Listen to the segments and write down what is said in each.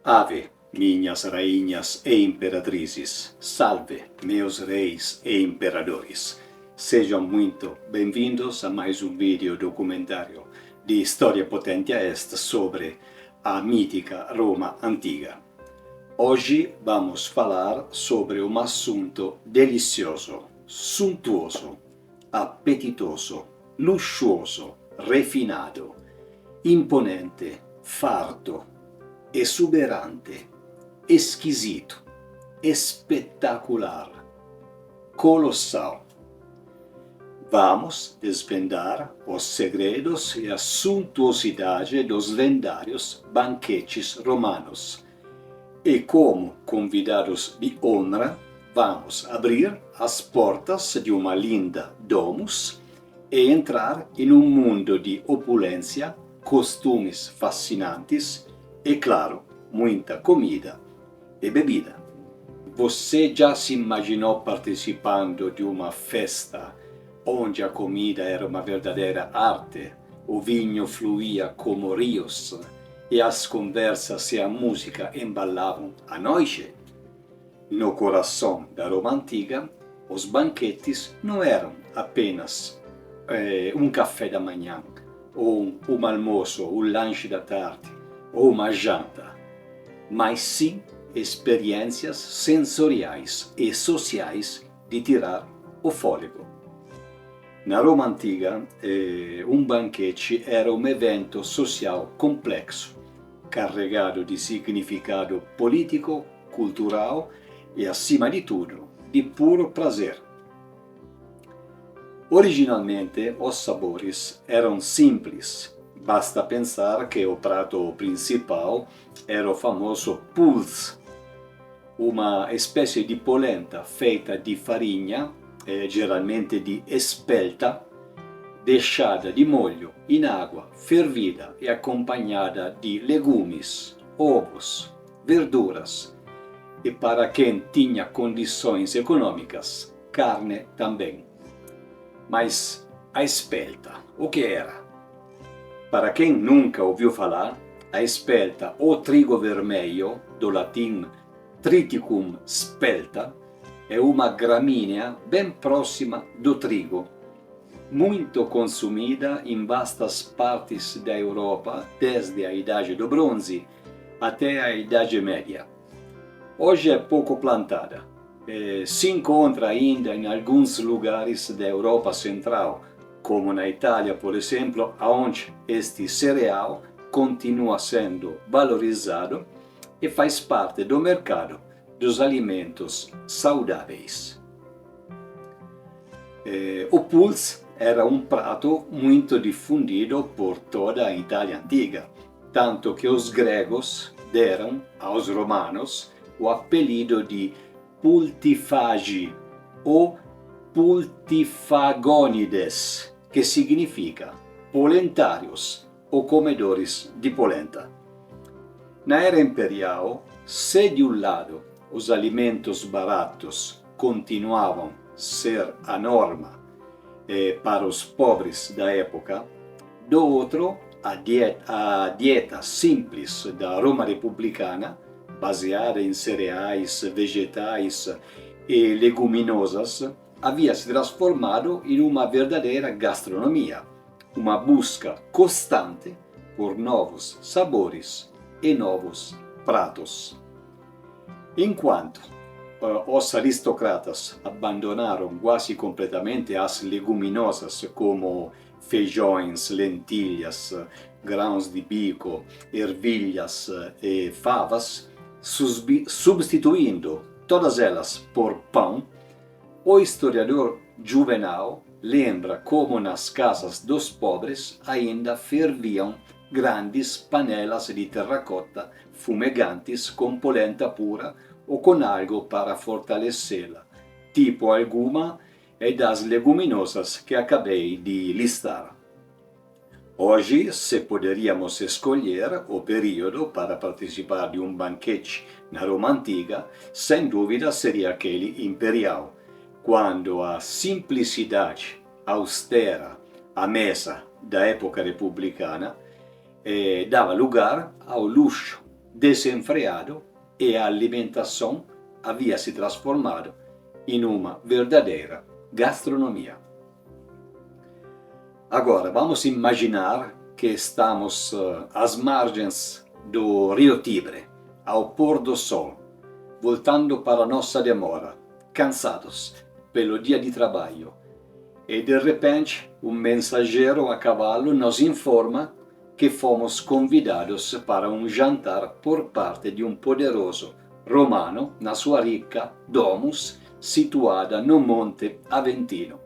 Ave, minhas rainhas e imperatrizes, salve, meus reis e imperadores. Sejam muito bem-vindos a mais um vídeo documentário de História Potente a Est sobre a mítica Roma Antiga. Hoje vamos falar sobre um assunto delicioso, suntuoso, apetitoso, luxuoso, refinado, imponente, farto, exuberante, esquisito, espetacular, colossal. Vamos desvendar os segredos e a suntuosidade dos lendários banquetes romanos. E como convidados de honra, vamos abrir as portas de uma linda domus e entrar em um mundo de opulência, costumes fascinantes e, claro, muita comida e bebida. Você já se imaginou participando de uma festa onde a comida era uma verdadeira arte, o vinho fluía como rios e as conversas e a música embalavam a noite? No coração da Roma Antiga, os banquetes não eram apenas um café da manhã, ou um almoço, um lanche da tarde, ou uma janta, mas sim experiências sensoriais e sociais de tirar o fôlego. Na Roma Antiga, um banquete era um evento social complexo, carregado de significado político, cultural e, acima de tudo, de puro prazer. Originalmente, os sabores eram simples. Basta pensar que o prato principal era o famoso pulse, uma espécie de polenta feita de farinha, geralmente de espelta, deixada de molho em água fervida e acompanhada de legumes, ovos, verduras e, para quem tinha condições econômicas, carne também. Mas a espelta, o que era? Para quem nunca ouviu falar, a espelta, ou trigo vermelho, do latim Triticum spelta, é uma gramínea bem próxima do trigo, muito consumida em vastas partes da Europa desde a Idade do Bronze até a Idade Média. Hoje é pouco plantada. Se encontra ainda em alguns lugares da Europa Central, como na Itália, por exemplo, onde este cereal continua sendo valorizado e faz parte do mercado dos alimentos saudáveis. O pulse era um prato muito difundido por toda a Itália Antiga, tanto que os gregos deram aos romanos o apelido de pultifagi ou pultifagônides, que significa polentários ou comedores de polenta. Na era imperial, se de um lado os alimentos baratos continuavam a ser a norma para os pobres da época, do outro, a dieta simples da Roma republicana, baseada em cereais, vegetais e leguminosas, havia se transformado em uma verdadeira gastronomia, uma busca constante por novos sabores e novos pratos. Enquanto os aristocratas abandonaram quase completamente as leguminosas como feijões, lentilhas, grãos de bico, ervilhas e favas, substituindo todas elas por pão, o historiador Juvenal lembra como nas casas dos pobres ainda ferviam grandes panelas de terracota fumegantes com polenta pura ou com algo para fortalecê-la, tipo alguma das leguminosas que acabei de listar. Hoje, se poderíamos escolher o período para participar de um banquete na Roma Antiga, sem dúvida seria aquele imperial, quando a simplicidade austera à mesa da época republicana dava lugar ao luxo desenfreado e a alimentação havia se transformado em uma verdadeira gastronomia. Agora, vamos imaginar que estamos às margens do Rio Tibre, ao pôr do sol, voltando para nossa demora, cansados pelo dia de trabalho. E de repente, um mensageiro a cavalo nos informa que fomos convidados para um jantar por parte de um poderoso romano na sua rica domus situada no Monte Aventino,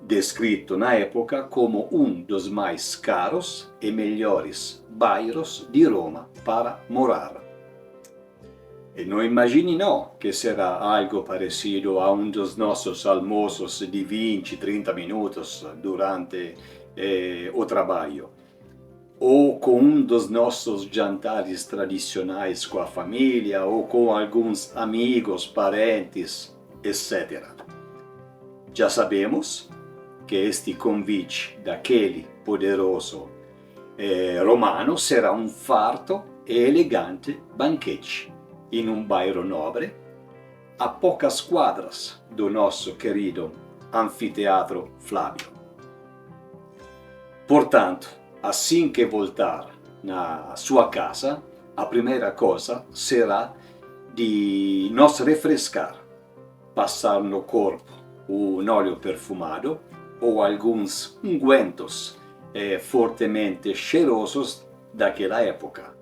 descrito na época como um dos mais caros e melhores bairros de Roma para morar. E não imagine não que será algo parecido a um dos nossos almoços de 20, 30 minutos durante o trabalho, ou com um dos nossos jantares tradicionais com a família, ou com alguns amigos, parentes, etc. Já sabemos que este convite daquele poderoso romano será um farto e elegante banquete em um bairro nobre, a poucas quadras do nosso querido anfiteatro Flávio. Portanto, assim que voltar na sua casa, a primeira coisa será de nos refrescar, passar no corpo um óleo perfumado ou alguns ungüentos fortemente cheirosos daquela época.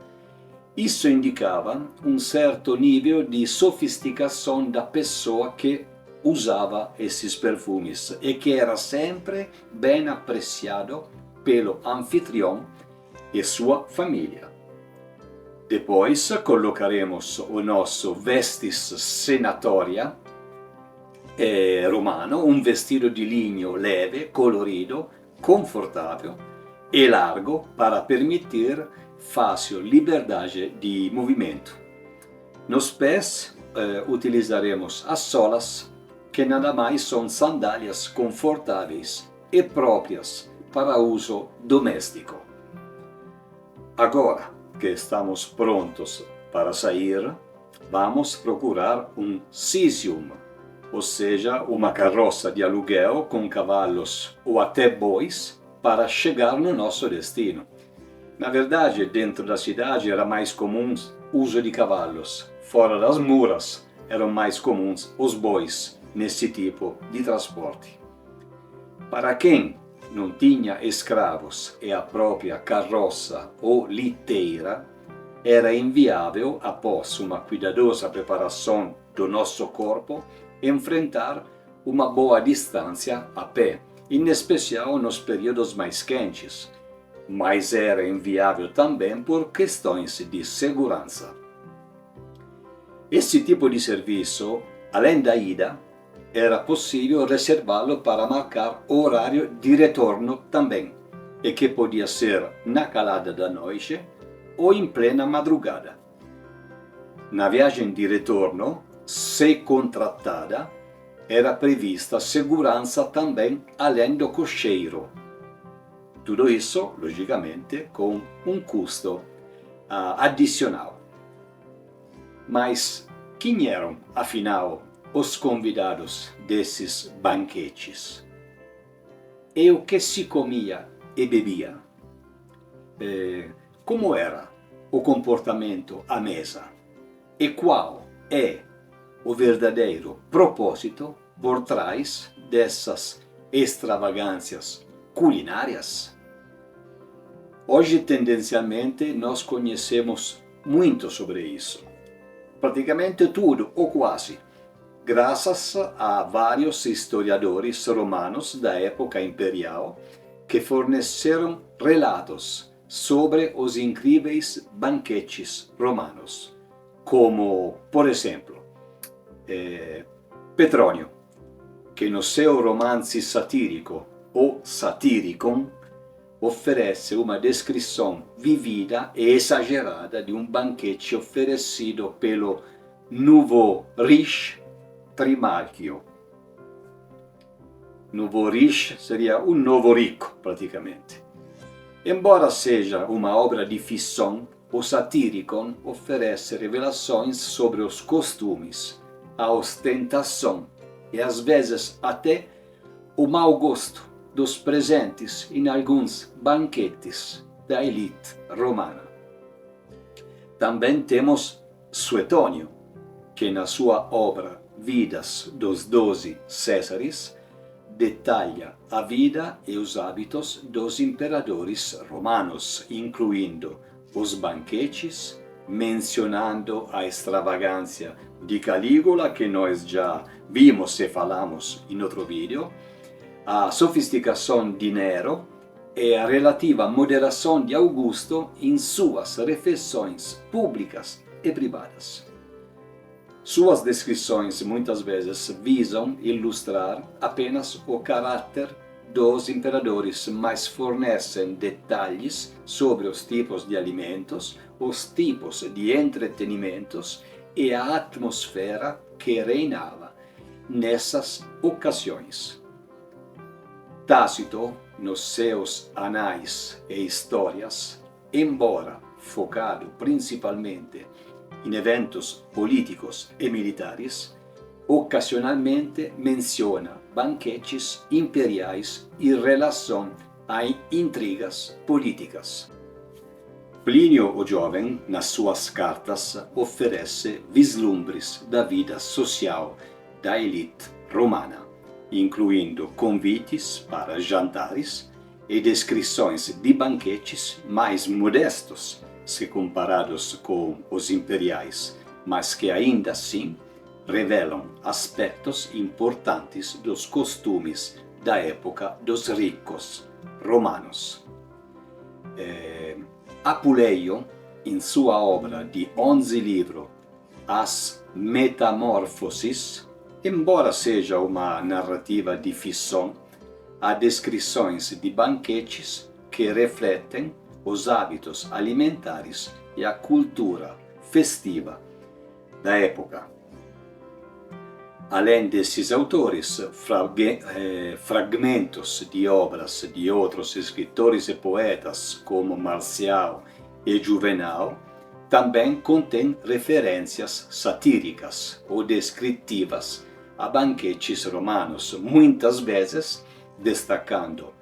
Isso indicava um certo nível de sofisticação da pessoa que usava esses perfumes e que era sempre bem apreciado pelo anfitrião e sua família. Depois colocaremos o nosso vestis senatoria romano, um vestido de linho leve, colorido, confortável e largo para permitir fácil liberdade de movimento. Nos pés utilizaremos as solas, que nada mais são sandálias confortáveis e próprias para uso doméstico. Agora que estamos prontos para sair, vamos procurar um cisium, ou seja, uma carroça de aluguel com cavalos ou até bois para chegar no nosso destino. Na verdade, dentro da cidade era mais comum o uso de cavalos. Fora das muras eram mais comuns os bois nesse tipo de transporte. Para quem não tinha escravos e a própria carroça ou liteira, era inviável, após uma cuidadosa preparação do nosso corpo, enfrentar uma boa distância a pé, em especial nos períodos mais quentes, mas era inviável também por questões de segurança. Esse tipo de serviço, além da ida, era possível reservá-lo para marcar o horário de retorno também, e que podia ser na calada da noite ou em plena madrugada. Na viagem de retorno, se contratada, era prevista segurança também além do cocheiro. Tudo isso, logicamente, com um custo adicional. Mas quem eram, afinal, os convidados desses banquetes? E o que se comia e bebia? Como era o comportamento à mesa? E qual é o verdadeiro propósito por trás dessas extravagâncias culinárias? Hoje, tendencialmente, nós conhecemos muito sobre isso. Praticamente tudo, ou quase, graças a vários historiadores romanos da época imperial que forneceram relatos sobre os incríveis banquetes romanos, como, por exemplo, Petrônio, que no seu romance satírico, o Satyricon, oferece uma descrição vivida e exagerada de um banquete oferecido pelo Nouveau Riche Trimalchio. Nouveau Riche seria novo rico, praticamente. Embora seja uma obra de ficção, O Satyricon oferece revelações sobre os costumes, a ostentação e às vezes até o mau gosto dos presentes em alguns banquetes da elite romana. Também temos Suetônio, que na sua obra Vidas dos 12 Césares detalha a vida e os hábitos dos imperadores romanos, incluindo os banquetes, mencionando a extravagância de Calígula, que nós já vimos e falamos em outro vídeo, a sofisticação de Nero e a relativa moderação de Augusto em suas refeições públicas e privadas. Suas descrições muitas vezes visam ilustrar apenas o caráter dos imperadores, mas fornecem detalhes sobre os tipos de alimentos, os tipos de entretenimentos e a atmosfera que reinava nessas ocasiões. Tácito, nos seus anais e histórias, embora focado principalmente em eventos políticos e militares, ocasionalmente menciona banquetes imperiais em relação a intrigas políticas. Plínio o Jovem, nas suas cartas, oferece vislumbres da vida social da elite romana, incluindo convites para jantares e descrições de banquetes mais modestos se comparados com os imperiais, mas que ainda assim revelam aspectos importantes dos costumes da época dos ricos romanos. Apuleio, em sua obra de 11 livros, As Metamorfoses, embora seja uma narrativa de ficção, há descrições de banquetes que refletem os hábitos alimentares e a cultura festiva da época. Além desses autores, fragmentos de obras de outros escritores e poetas, como Marcial e Juvenal, também contêm referências satíricas ou descritivas a banquetes romanos, muitas vezes destacando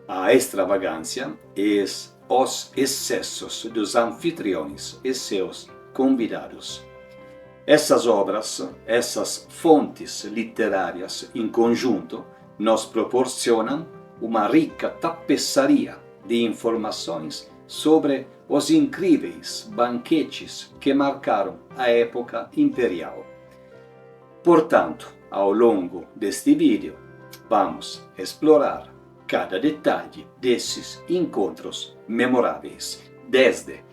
a extravagância e os excessos dos anfitriões e seus convidados. Essas obras, essas fontes literárias em conjunto, nos proporcionam uma rica tapeçaria de informações sobre os incríveis banquetes que marcaram a época imperial. Portanto, ao longo deste vídeo, vamos explorar cada detalhe desses encontros memoráveis, desde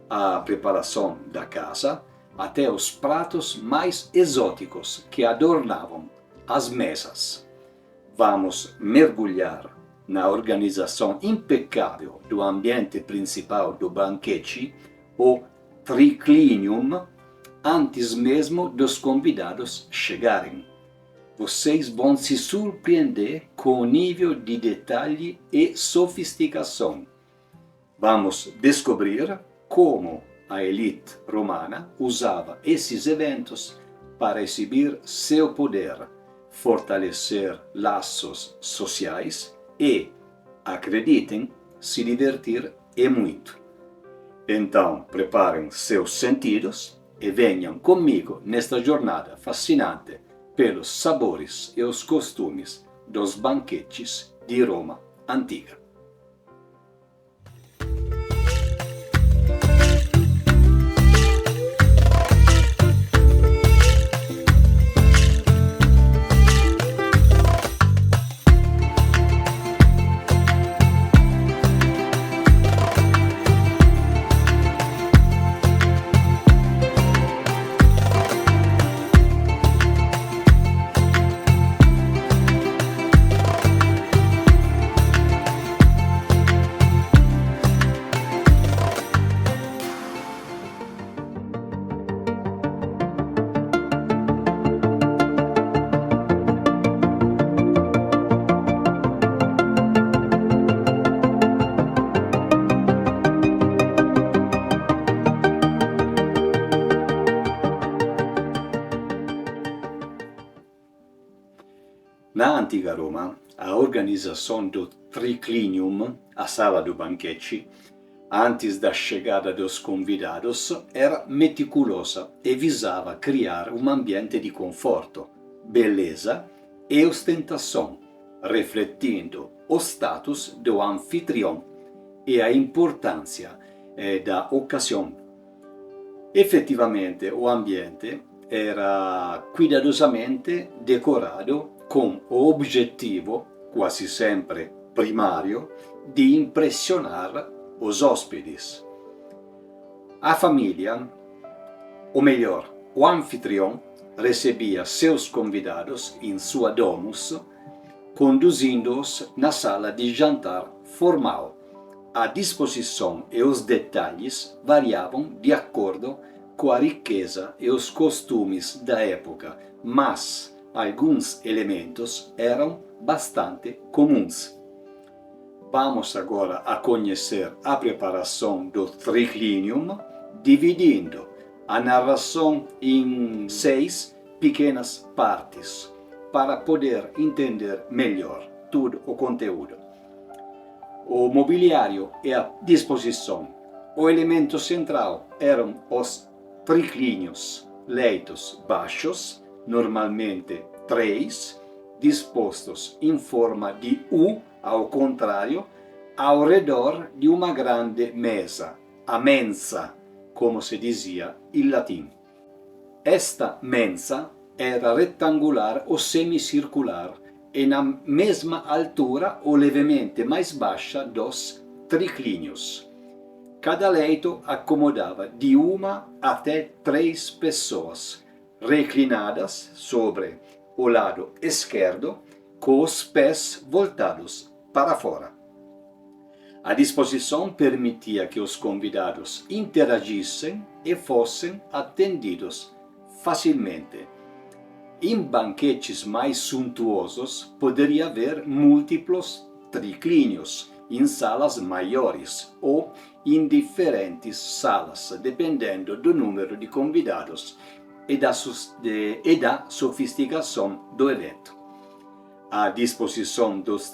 a preparação da casa até os pratos mais exóticos que adornavam as mesas. Vamos mergulhar na organização impecável do ambiente principal do banquete, o triclinium, antes mesmo dos convidados chegarem. Vocês vão se surpreender com o nível de detalhe e sofisticação. Vamos descobrir como a elite romana usava esses eventos para exibir seu poder, fortalecer laços sociais e, acreditem, se divertir e muito. Então, preparem seus sentidos e venham comigo nesta jornada fascinante pelos sabores e os costumes dos banquetes de Roma antiga. Na antiga Roma, a organização do triclinium, a sala do banquete, antes da chegada dos convidados, era meticulosa e visava criar um ambiente de conforto, beleza e ostentação, refletindo o status do anfitrião e a importância da ocasião. Effettivamente, o ambiente era cuidadosamente decorato com o objetivo, quasi sempre primário, de impressionar os hóspedes. A família, ou melhor, o anfitrião, recebia seus convidados em sua domus, conduzindo-os na sala de jantar formal. A disposição e os detalhes variavam de acordo com a riqueza e os costumes da época, mas alguns elementos eram bastante comuns. Vamos agora a conhecer a preparação do triclinium, dividindo a narração em 6 pequenas partes, para poder entender melhor todo o conteúdo. O mobiliário e a disposição. O elemento central eram os triclínios, leitos baixos, normalmente 3, dispostos em forma de U, ao contrário, ao redor de uma grande mesa, a mensa, como se dizia em latim. Esta mensa era retangular ou semicircular e na mesma altura ou levemente mais baixa dos triclínios. Cada leito acomodava de 1 até 3 pessoas, reclinadas sobre o lado esquerdo, com os pés voltados para fora. A disposição permitia que os convidados interagissem e fossem atendidos facilmente. Em banquetes mais suntuosos, poderia haver múltiplos triclínios em salas maiores ou em diferentes salas, dependendo do número de convidados e da sofisticação do evento. A disposição dos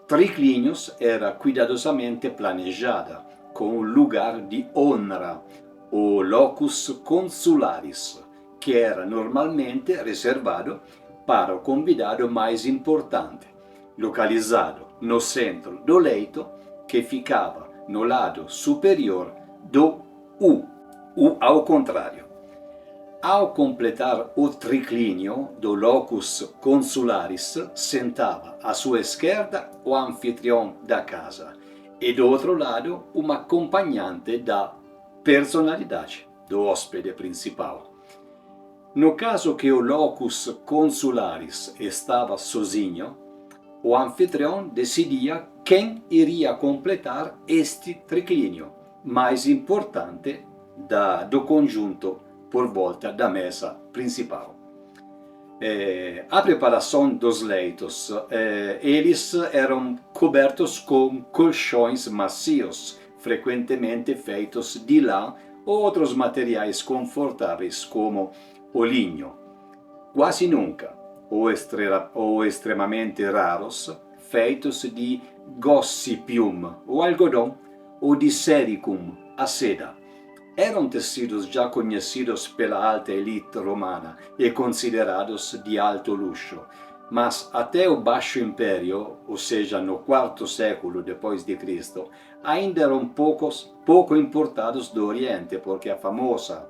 triclínios era cuidadosamente planejada, com o lugar de honra, o locus consularis, que era normalmente reservado para o convidado mais importante, localizado no centro do leito, que ficava no lado superior do U, ao contrário. Ao completar o triclínio do locus consularis, sentava à sua esquerda o anfitrião da casa e do outro lado um acompanhante da personalidade do hóspede principal. No caso que o locus consularis estava sozinho, o anfitrião decidia quem iria completar este triclínio mais importante do conjunto por volta da mesa principal. A preparação dos leitos, eles eram cobertos com colchões macios, frequentemente feitos de lã ou outros materiais confortáveis como o linho. Quase nunca, ou extremamente raros, feitos de gossypium, ou algodão, ou de sericum, a seda. Eram tecidos já conhecidos pela alta elite romana e considerados de alto luxo, mas até o Baixo Império, ou seja, no IV século depois de Cristo, ainda eram pouco importados do Oriente, porque a famosa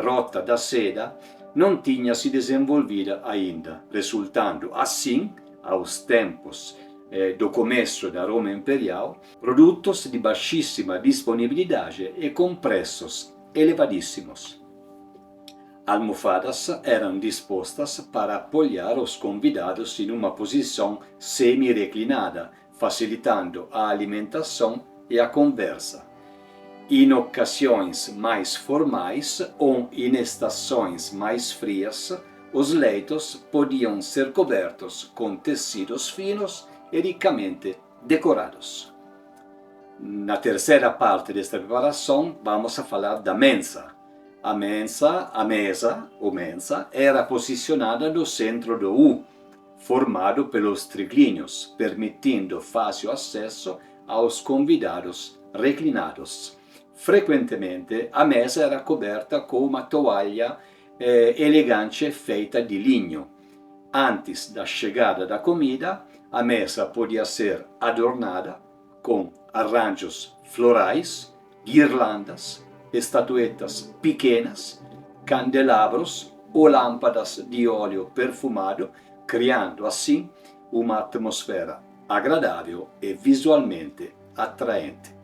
rota da seda não tinha se desenvolvido ainda, resultando assim, aos tempos do começo da Roma Imperial, produtos de baixíssima disponibilidade e com preços elevadíssimos. Almofadas eram dispostas para apoiar os convidados em uma posição semi-reclinada, facilitando a alimentação e a conversa. Em ocasiões mais formais ou em estações mais frias, os leitos podiam ser cobertos com tecidos finos e ricamente decorados. Na terceira parte desta preparação, vamos a falar da mensa. A mesa, era posicionada no centro do U, formado pelos triclínios, permitindo fácil acesso aos convidados reclinados. Frequentemente a mesa era coberta com uma toalha elegante feita de linho. Antes da chegada da comida, a mesa podia ser adornada com arranjos florais, guirlandas, estatuetas pequenas, candelabros ou lâmpadas de óleo perfumado, criando assim uma atmosfera agradável e visualmente atraente.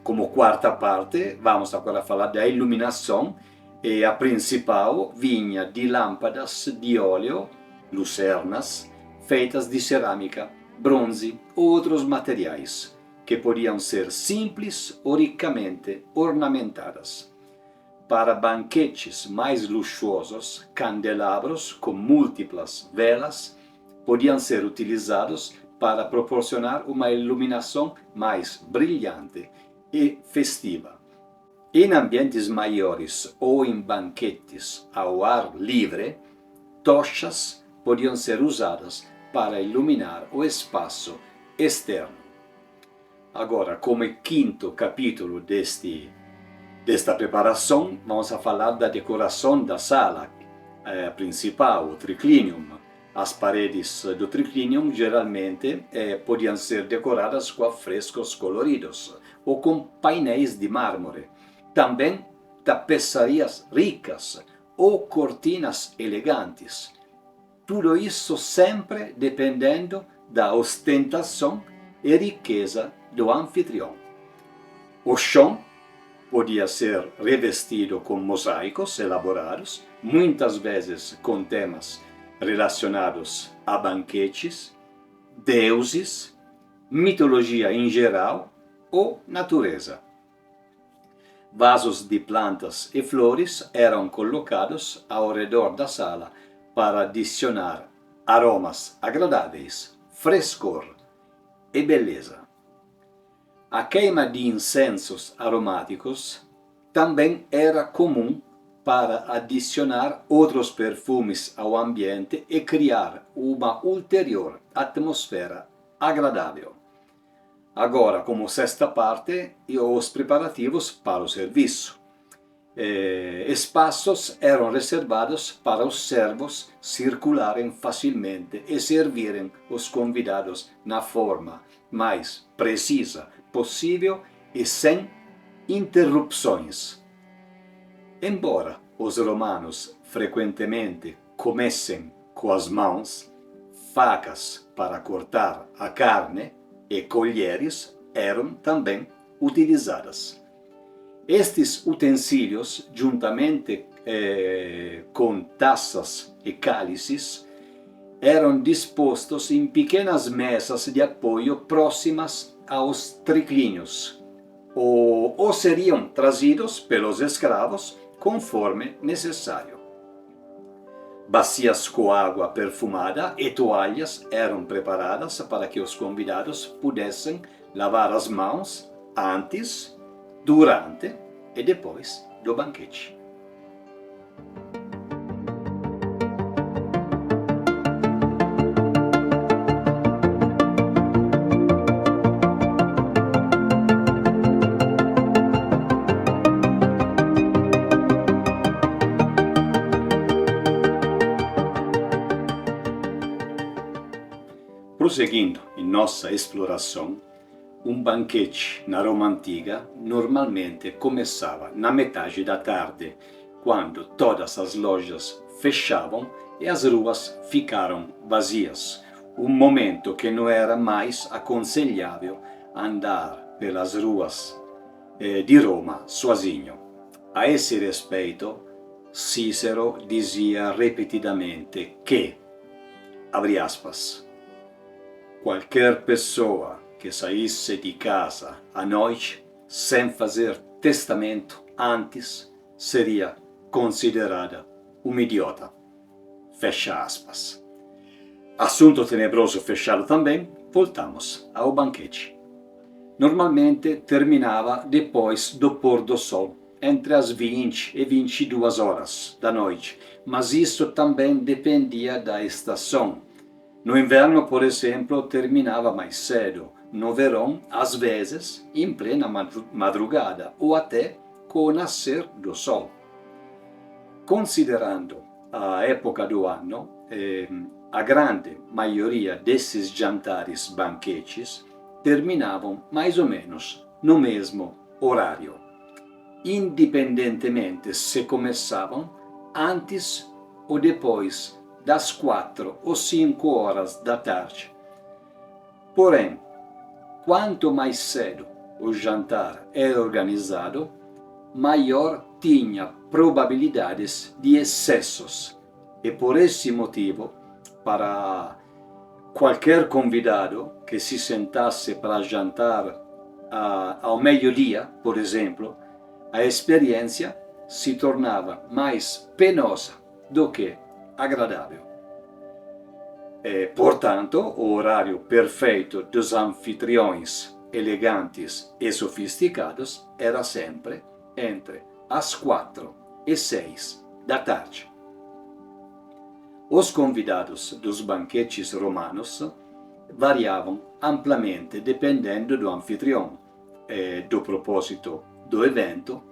Como quarta parte, vamos agora falar da iluminação, e a principal vinha de lâmpadas de óleo, lucernas, feitas de cerâmica, bronze ou outros materiais, que podiam ser simples ou ricamente ornamentadas. Para banquetes mais luxuosos, candelabros com múltiplas velas podiam ser utilizados para proporcionar uma iluminação mais brilhante e festiva. Em ambientes maiores ou em banquetes ao ar livre, tochas podiam ser usadas para iluminar o espaço externo. Agora, como quinto capítulo desta preparação, vamos falar da decoração da sala principal, o triclinium. As paredes do triclinium geralmente podiam ser decoradas com afrescos coloridos ou com painéis de mármore. Também tapeçarias ricas ou cortinas elegantes. Tudo isso sempre dependendo da ostentação e riqueza do anfitrião. O chão podia ser revestido com mosaicos elaborados, muitas vezes com temas relacionados a banquetes, deuses, mitologia em geral ou natureza. Vasos de plantas e flores eram colocados ao redor da sala para adicionar aromas agradáveis, frescor e beleza. A queima de incensos aromáticos também era comum para adicionar outros perfumes ao ambiente e criar uma ulterior atmosfera agradável. Agora, como sexta parte, os preparativos para o serviço. Espaços eram reservados para os servos circularem facilmente e servirem os convidados na forma mais precisa possível e sem interrupções. Embora os romanos frequentemente comessem com as mãos, facas para cortar a carne e colheres eram também utilizadas. Estes utensílios, juntamente com taças e cálices, eram dispostos em pequenas mesas de apoio próximas aos triclínios, ou seriam trazidos pelos escravos conforme necessário. Bacias com água perfumada e toalhas eram preparadas para que os convidados pudessem lavar as mãos antes, durante e depois do banquete. Prosseguindo em nossa exploração, um banquete na Roma antiga normalmente começava na metade da tarde, quando todas as lojas fechavam e as ruas ficaram vazias, um momento que não era mais aconselhável andar pelas ruas de Roma sozinho. A esse respeito, Cícero dizia repetidamente que, abre aspas, qualquer pessoa que saísse de casa à noite sem fazer testamento antes seria considerada uma idiota. Fecha aspas. Assunto tenebroso fechado também, voltamos ao banquete. Normalmente terminava depois do pôr do sol, entre as 20 e 22 horas da noite, mas isso também dependia da estação. No inverno, por exemplo, terminava mais cedo. No verão, às vezes, em plena madrugada ou até com o nascer do sol. Considerando a época do ano, a grande maioria desses jantares banquetes terminavam mais ou menos no mesmo horário, independentemente se começavam antes ou depois das 4 ou 5 horas da tarde. Porém, quanto mais cedo o jantar era organizado, maior tinha probabilidades de excessos. E por esse motivo, para qualquer convidado que se sentasse para jantar ao meio-dia, por exemplo, a experiência se tornava mais penosa do que agradável. Portanto, o horário perfeito dos anfitriões elegantes e sofisticados era sempre entre as 4 e 6 da tarde. Os convidados dos banquetes romanos variavam amplamente dependendo do anfitrião, do propósito do evento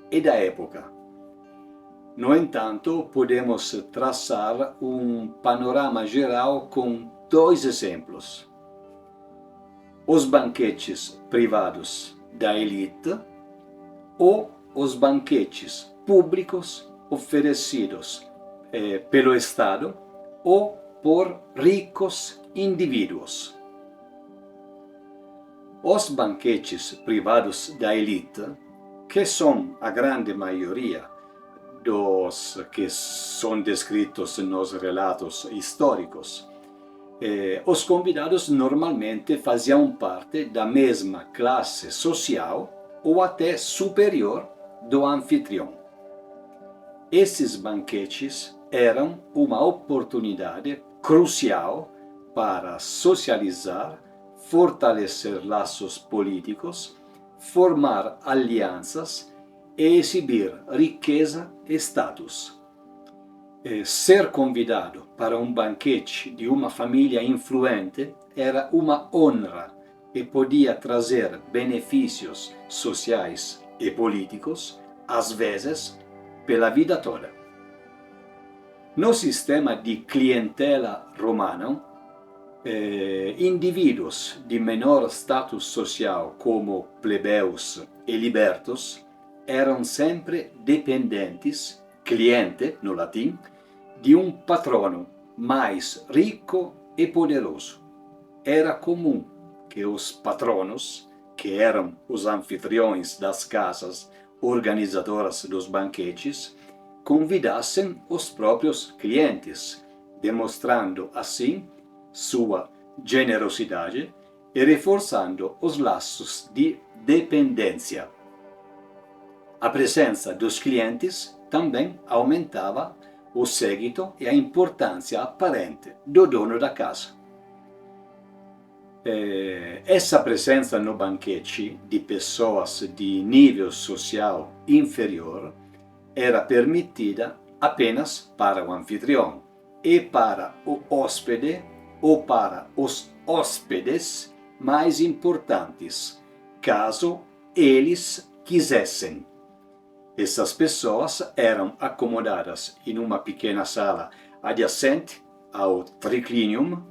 e da época. No entanto, podemos traçar um panorama geral com 2 exemplos. Os banquetes privados da elite ou os banquetes públicos oferecidos pelo Estado ou por ricos indivíduos. Os banquetes privados da elite, que são a grande maioria dos que são descritos nos relatos históricos, os convidados normalmente faziam parte da mesma classe social ou até superior do anfitrião. Esses banquetes eram uma oportunidade crucial para socializar, fortalecer laços políticos, formar alianças e exibir riqueza e status. Ser convidado para um banquete de uma família influente era uma honra e podia trazer benefícios sociais e políticos, às vezes, pela vida toda. No sistema de clientela romano, indivíduos de menor status social como plebeus e libertos eram sempre dependentes, cliente no latim, de um patrono mais rico e poderoso. Era comum que os patronos, que eram os anfitriões das casas organizadoras dos banquetes, convidassem os próprios clientes, demonstrando assim sua generosidade e reforçando os laços de dependência. A presença dos clientes também aumentava o seguito e a importância aparente do dono da casa. Essa presença no banquete de pessoas de nível social inferior era permitida apenas para o anfitrião e para o hóspede ou para os hóspedes mais importantes, caso eles quisessem. Essas pessoas eram acomodadas em uma pequena sala adjacente ao triclinium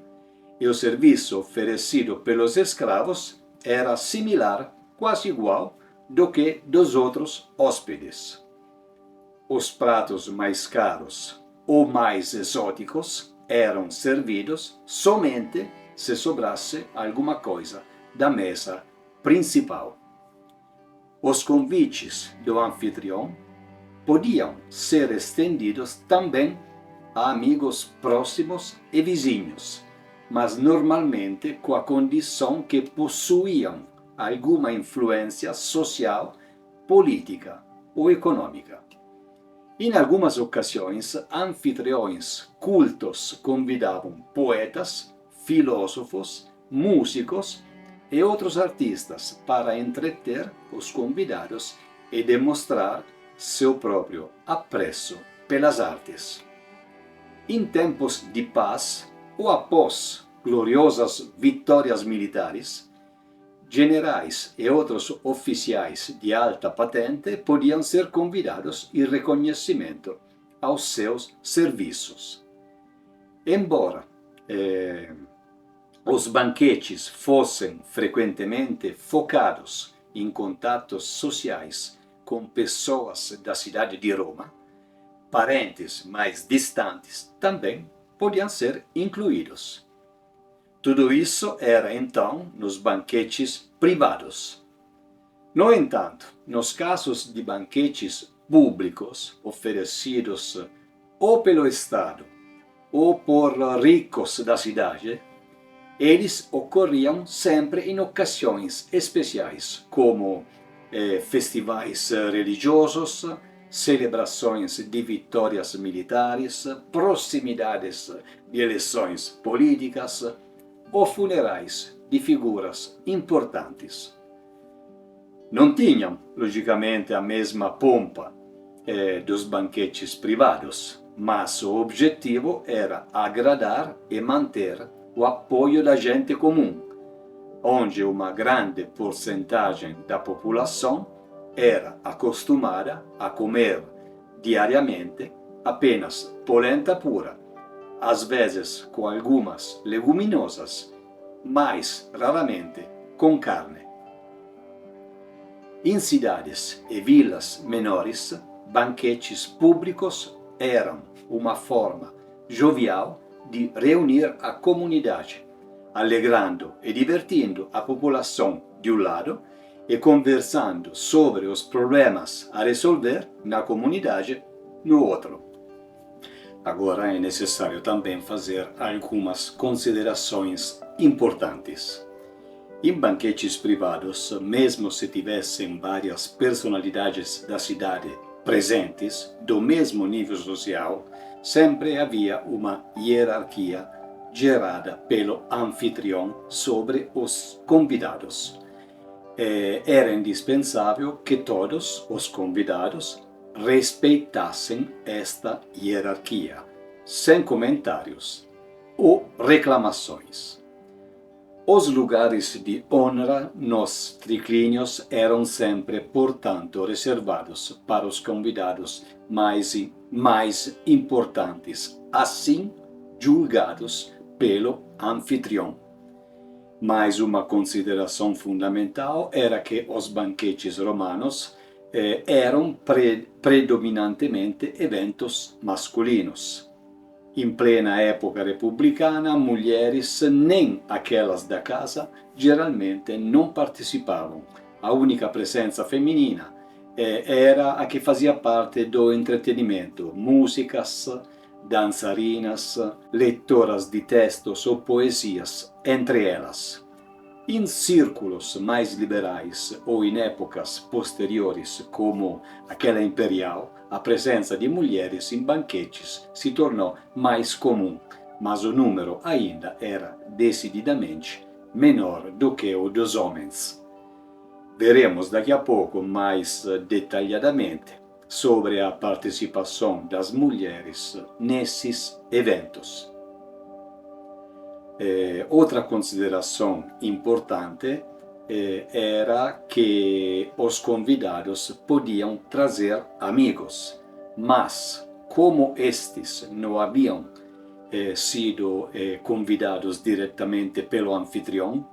e o serviço oferecido pelos escravos era similar, quase igual, do que dos outros hóspedes. Os pratos mais caros ou mais exóticos eram servidos somente se sobrasse alguma coisa da mesa principal. Os convites do anfitrião podiam ser estendidos também a amigos próximos e vizinhos, mas normalmente com a condição que possuíam alguma influência social, política ou econômica. Em algumas ocasiões, anfitriões cultos convidavam poetas, filósofos, músicos e outros artistas para entreter os convidados e demonstrar seu próprio apreço pelas artes. Em tempos de paz ou após gloriosas vitórias militares, generais e outros oficiais de alta patente podiam ser convidados em reconhecimento aos seus serviços. Embora os banquetes fossem frequentemente focados em contatos sociais com pessoas da cidade de Roma, parentes mais distantes também podiam ser incluídos. Tudo isso era então nos banquetes privados. No entanto, nos casos de banquetes públicos oferecidos ou pelo Estado ou por ricos da cidade, eles ocorriam sempre em ocasiões especiais, como festivais religiosos, celebrações de vitórias militares, proximidades de eleições políticas ou funerais de figuras importantes. Não tinham, logicamente, a mesma pompa dos banquetes privados, mas o objetivo era agradar e manter o apoio da gente comum, onde uma grande porcentagem da população era acostumada a comer diariamente apenas polenta pura, às vezes com algumas leguminosas, mas raramente com carne. Em cidades e vilas menores, banquetes públicos eram uma forma jovial de reunir a comunidade, alegrando e divertindo a população de um lado e conversando sobre os problemas a resolver na comunidade no outro. Agora é necessário também fazer algumas considerações importantes. Em banquetes privados, mesmo se tivessem várias personalidades da cidade presentes, do mesmo nível social, sempre havia uma hierarquia gerada pelo anfitrião sobre os convidados. Era indispensável que todos os convidados respeitassem esta hierarquia, sem comentários ou reclamações. Os lugares de honra nos triclínios eram sempre, portanto, reservados para os convidados mais importantes, assim julgados pelo anfitrião. Mas uma consideração fundamental era que os banquetes romanos eram predominantemente eventos masculinos. Em plena época republicana, mulheres, nem aquelas da casa, geralmente não participavam. A única presença feminina era a que fazia parte do entretenimento: músicas, dançarinas, leitoras de textos ou poesias, entre elas. Em círculos mais liberais ou em épocas posteriores, como aquela imperial, a presença de mulheres em banquetes se tornou mais comum, mas o número ainda era decididamente menor do que o dos homens. Veremos daqui a pouco mais detalhadamente sobre a participação das mulheres nesses eventos. Outra consideração importante era que os convidados podiam trazer amigos, mas como estes não haviam sido convidados diretamente pelo anfitrião,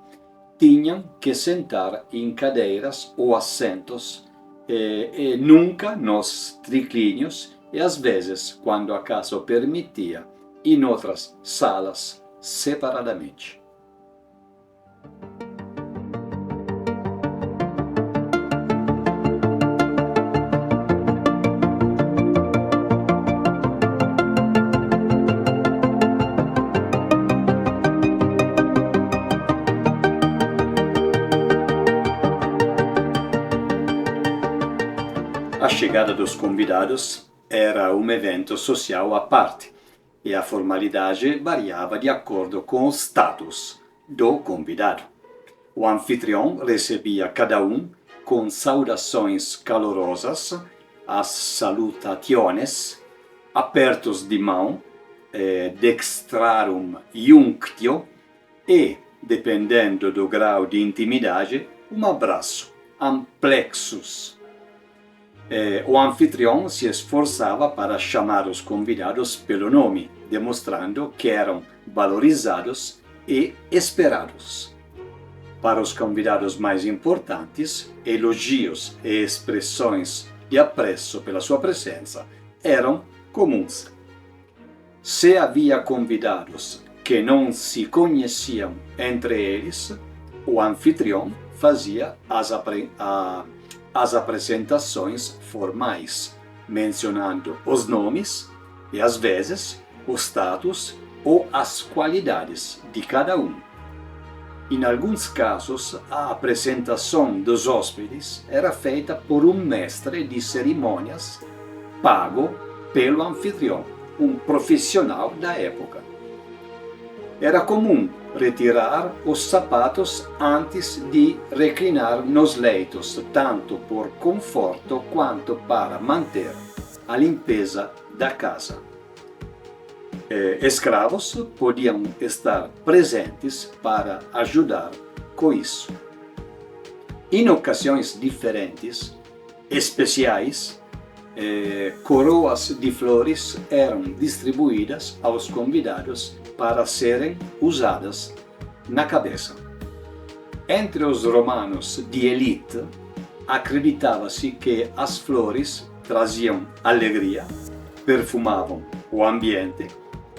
tinham que sentar em cadeiras ou assentos nunca nos triclínios e às vezes, quando a casa o permitia, em outras salas separadamente. A chegada dos convidados era um evento social à parte e a formalidade variava de acordo com o status do convidado. O anfitrião recebia cada um com saudações calorosas, as salutationes, apertos de mão, dextrarum iunctio, e, dependendo do grau de intimidade, um abraço, amplexus. O anfitrião se esforçava para chamar os convidados pelo nome, demonstrando que eram valorizados e esperados. Para os convidados mais importantes, elogios e expressões de apreço pela sua presença eram comuns. Se havia convidados que não se conheciam entre eles, o anfitrião fazia as apresentações formais, mencionando os nomes e, às vezes, o status ou as qualidades de cada um. Em alguns casos, a apresentação dos hóspedes era feita por um mestre de cerimônias pago pelo anfitrião, um profissional da época. Era comum retirar os sapatos antes de reclinar nos leitos, tanto por conforto quanto para manter a limpeza da casa. Escravos podiam estar presentes para ajudar com isso. Em ocasiões diferentes, especiais, coroas de flores eram distribuídas aos convidados para serem usadas na cabeça. Entre os romanos de elite, acreditava-se que as flores traziam alegria, perfumavam o ambiente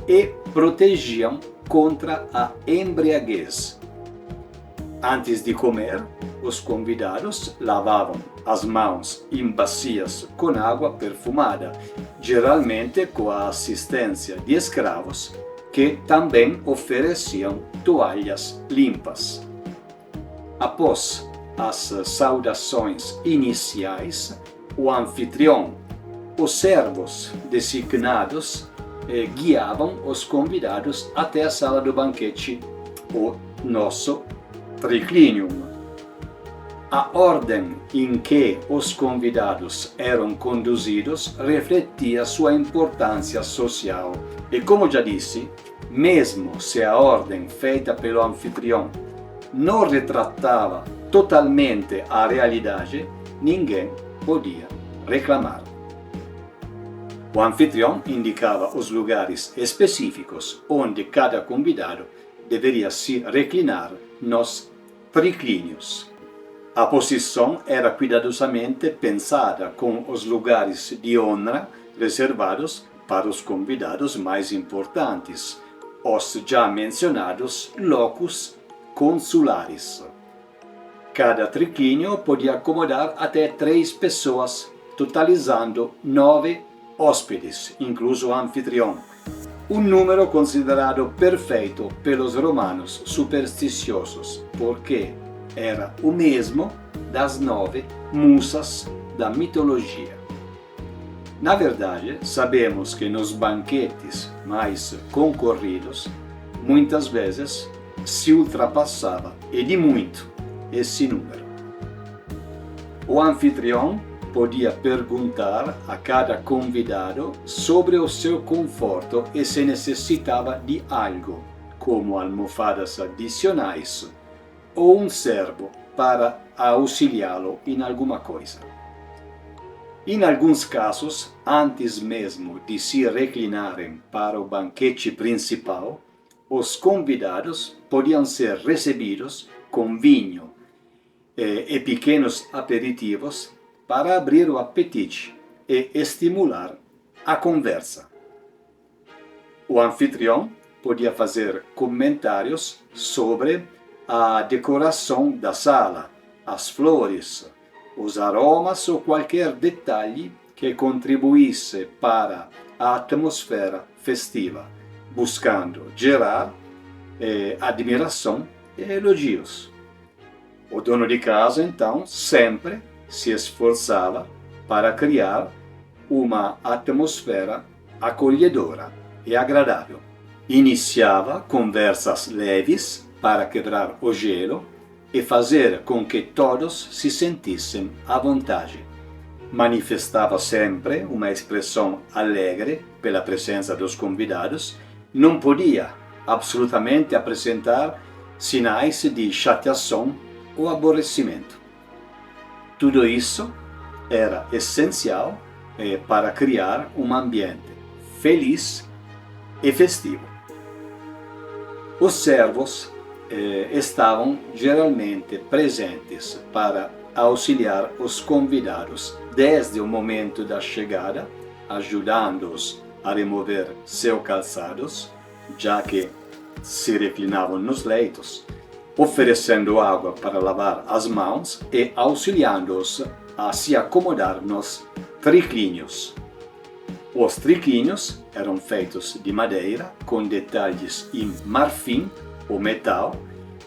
e protegiam contra a embriaguez. Antes de comer, os convidados lavavam as mãos em bacias com água perfumada, geralmente com a assistência de escravos que também ofereciam toalhas limpas. Após as saudações iniciais, o anfitrião, os servos designados, guiavam os convidados até a sala do banquete, o nosso triclinium. A ordem em que os convidados eram conduzidos refletia sua importância social e, como já disse, mesmo se a ordem feita pelo anfitrião não retratava totalmente a realidade, ninguém podia reclamar. O anfitrião indicava os lugares específicos onde cada convidado deveria se reclinar nos triclínios. A posição era cuidadosamente pensada, com os lugares de honra reservados para os convidados mais importantes, os já mencionados locus consulares. Cada triclínio podia acomodar até 3 pessoas, totalizando 9 hóspedes, incluso o anfitrião, um número considerado perfeito pelos romanos supersticiosos, porque era o mesmo das 9 musas da mitologia. Na verdade, sabemos que nos banquetes mais concorridos, muitas vezes se ultrapassava, e de muito, esse número. O anfitrião podia perguntar a cada convidado sobre o seu conforto e se necessitava de algo, como almofadas adicionais ou um servo para auxiliá-lo em alguma coisa. Em alguns casos, antes mesmo de se reclinarem para o banquete principal, os convidados podiam ser recebidos com vinho e pequenos aperitivos para abrir o apetite e estimular a conversa. O anfitrião podia fazer comentários sobre a decoração da sala, as flores, os aromas ou qualquer detalhe que contribuísse para a atmosfera festiva, buscando gerar admiração e elogios. O dono de casa, então, sempre se esforçava para criar uma atmosfera acolhedora e agradável. Iniciava conversas leves para quebrar o gelo e fazer com que todos se sentissem à vontade. Manifestava sempre uma expressão alegre pela presença dos convidados, não podia absolutamente apresentar sinais de chateação ou aborrecimento. Tudo isso era essencial para criar um ambiente feliz e festivo. Os servos estavam geralmente presentes para auxiliar os convidados desde o momento da chegada, ajudando-os a remover seus calçados, já que se reclinavam nos leitos, oferecendo água para lavar as mãos e auxiliando-os a se acomodar nos triclínios. Os triclínios eram feitos de madeira com detalhes em marfim ou metal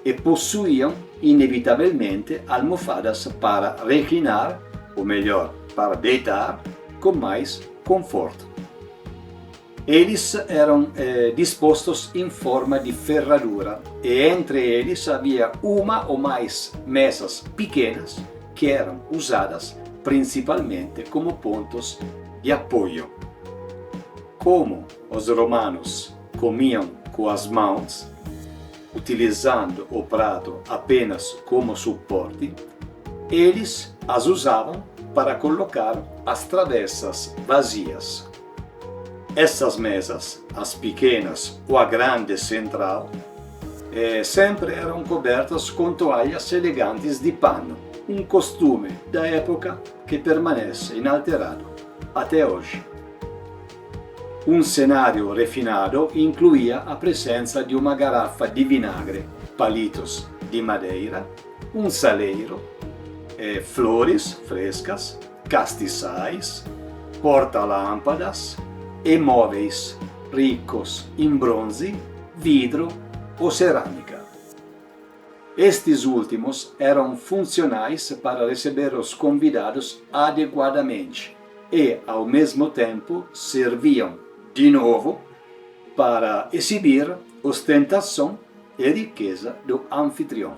e possuíam inevitavelmente almofadas para reclinar, ou melhor, para deitar, com mais conforto. Eles eram dispostos em forma de ferradura e entre eles havia uma ou mais mesas pequenas que eram usadas principalmente como pontos de apoio. Como os romanos comiam com as mãos, utilizando o prato apenas como suporte, eles as usavam para colocar as travessas vazias. Essas mesas, as pequenas ou a grande central, sempre eram cobertas com toalhas elegantes de pano, um costume da época que permanece inalterado até hoje. Um cenário refinado incluía a presença de uma garrafa de vinagre, palitos de madeira, um saleiro, flores frescas, castiçais, porta-lâmpadas e móveis ricos em bronze, vidro ou cerâmica. Estes últimos eram funcionais para receber os convidados adequadamente e, ao mesmo tempo, serviam de novo para exibir ostentação e riqueza do anfitrião,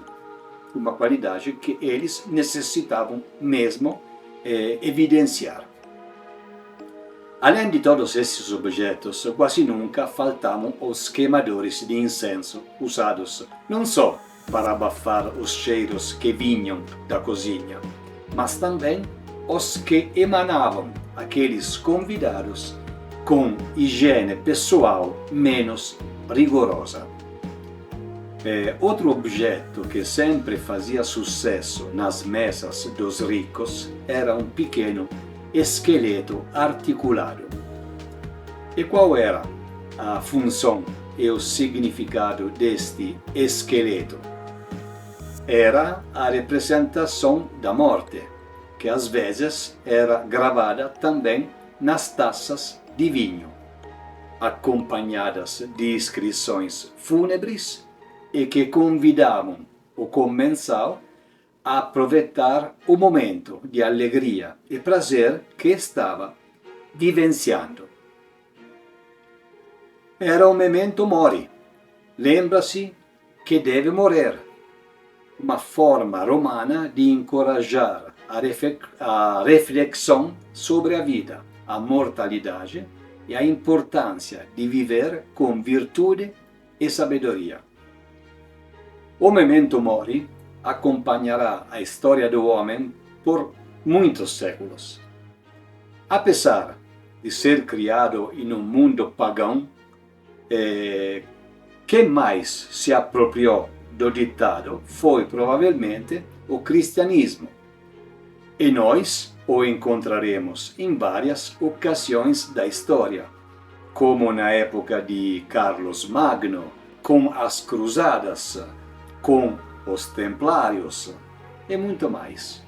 uma qualidade que eles necessitavam mesmo evidenciar. Além de todos esses objetos, quase nunca faltavam os queimadores de incenso, usados não só para abafar os cheiros que vinham da cozinha, mas também os que emanavam àqueles convidados com higiene pessoal menos rigorosa. Outro objeto que sempre fazia sucesso nas mesas dos ricos era um pequeno esqueleto articulado. E qual era a função e o significado deste esqueleto? Era a representação da morte, que às vezes era gravada também nas taças de vinho, acompanhadas de inscrições fúnebres e que convidavam o comensal a aproveitar o momento de alegria e prazer que estava vivenciando. Era o memento mori, lembra-se que deve morrer, uma forma romana de encorajar a reflexão sobre a vida, a mortalidade e a importância de viver com virtude e sabedoria. O memento mori acompanhará a história do homem por muitos séculos. Apesar de ser criado em um mundo pagão, quem mais se apropriou do ditado foi provavelmente o cristianismo. E nós o encontraremos em várias ocasiões da história, como na época de Carlos Magno, com as cruzadas, com os templários e muito mais.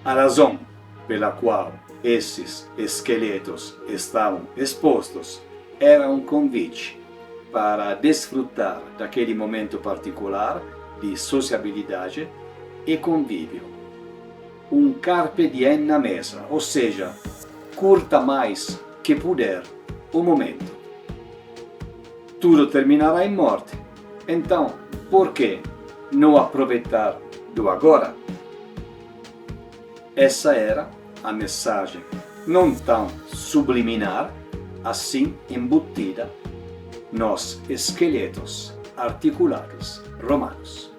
A razão pela qual esses esqueletos estavam expostos era um convite para desfrutar daquele momento particular de sociabilidade e convívio. Um carpe diem na mesa, ou seja, curta mais que puder o momento. Tudo terminará em morte. Então, por que não aproveitar do agora? Essa era a mensagem, não tão subliminar, assim embutida nos esqueletos articulados romanos.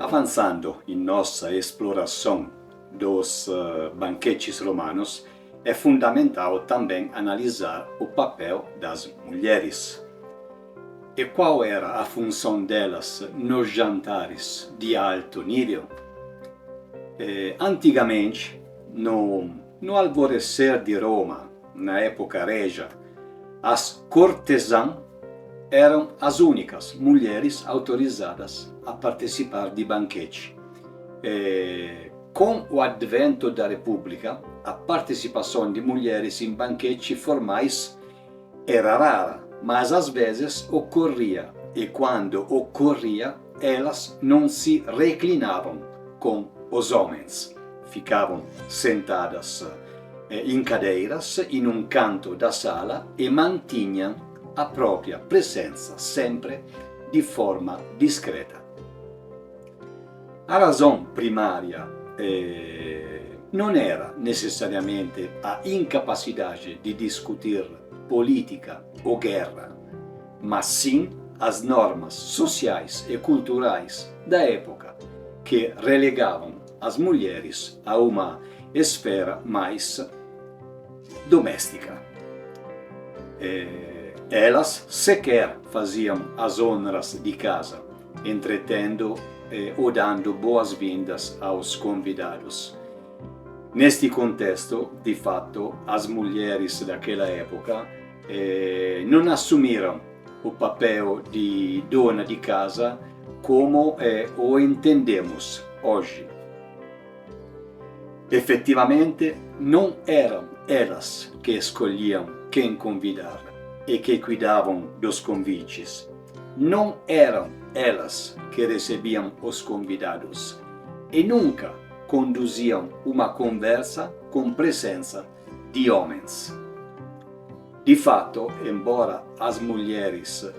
Avançando em nossa exploração dos banquetes romanos, é fundamental também analisar o papel das mulheres. E qual era a função delas nos jantares de alto nível? Antigamente, no alvorecer de Roma, na época régia, as cortesãs eram as únicas mulheres autorizadas a participar de banquete. Com o advento da República, a participação de mulheres em banquetes formais era rara, mas às vezes ocorria, e quando ocorria, elas não se reclinavam com os homens. Ficavam sentadas em cadeiras em um canto da sala e mantinham a própria presença sempre de forma discreta. A razão primária não era necessariamente a incapacidade de discutir política ou guerra, mas sim as normas sociais e culturais da época que relegavam as mulheres a uma esfera mais doméstica. Elas sequer faziam as honras de casa, entretendo ou dando boas-vindas aos convidados. Neste contexto, de fato, as mulheres daquela época não assumiram o papel de dona de casa como o entendemos hoje. Efetivamente, não eram elas que escolhiam quem convidar e que cuidavam dos convites. Não eram elas que recebiam os convidados e nunca conduziam uma conversa com presença de homens. De fato, embora as mulheres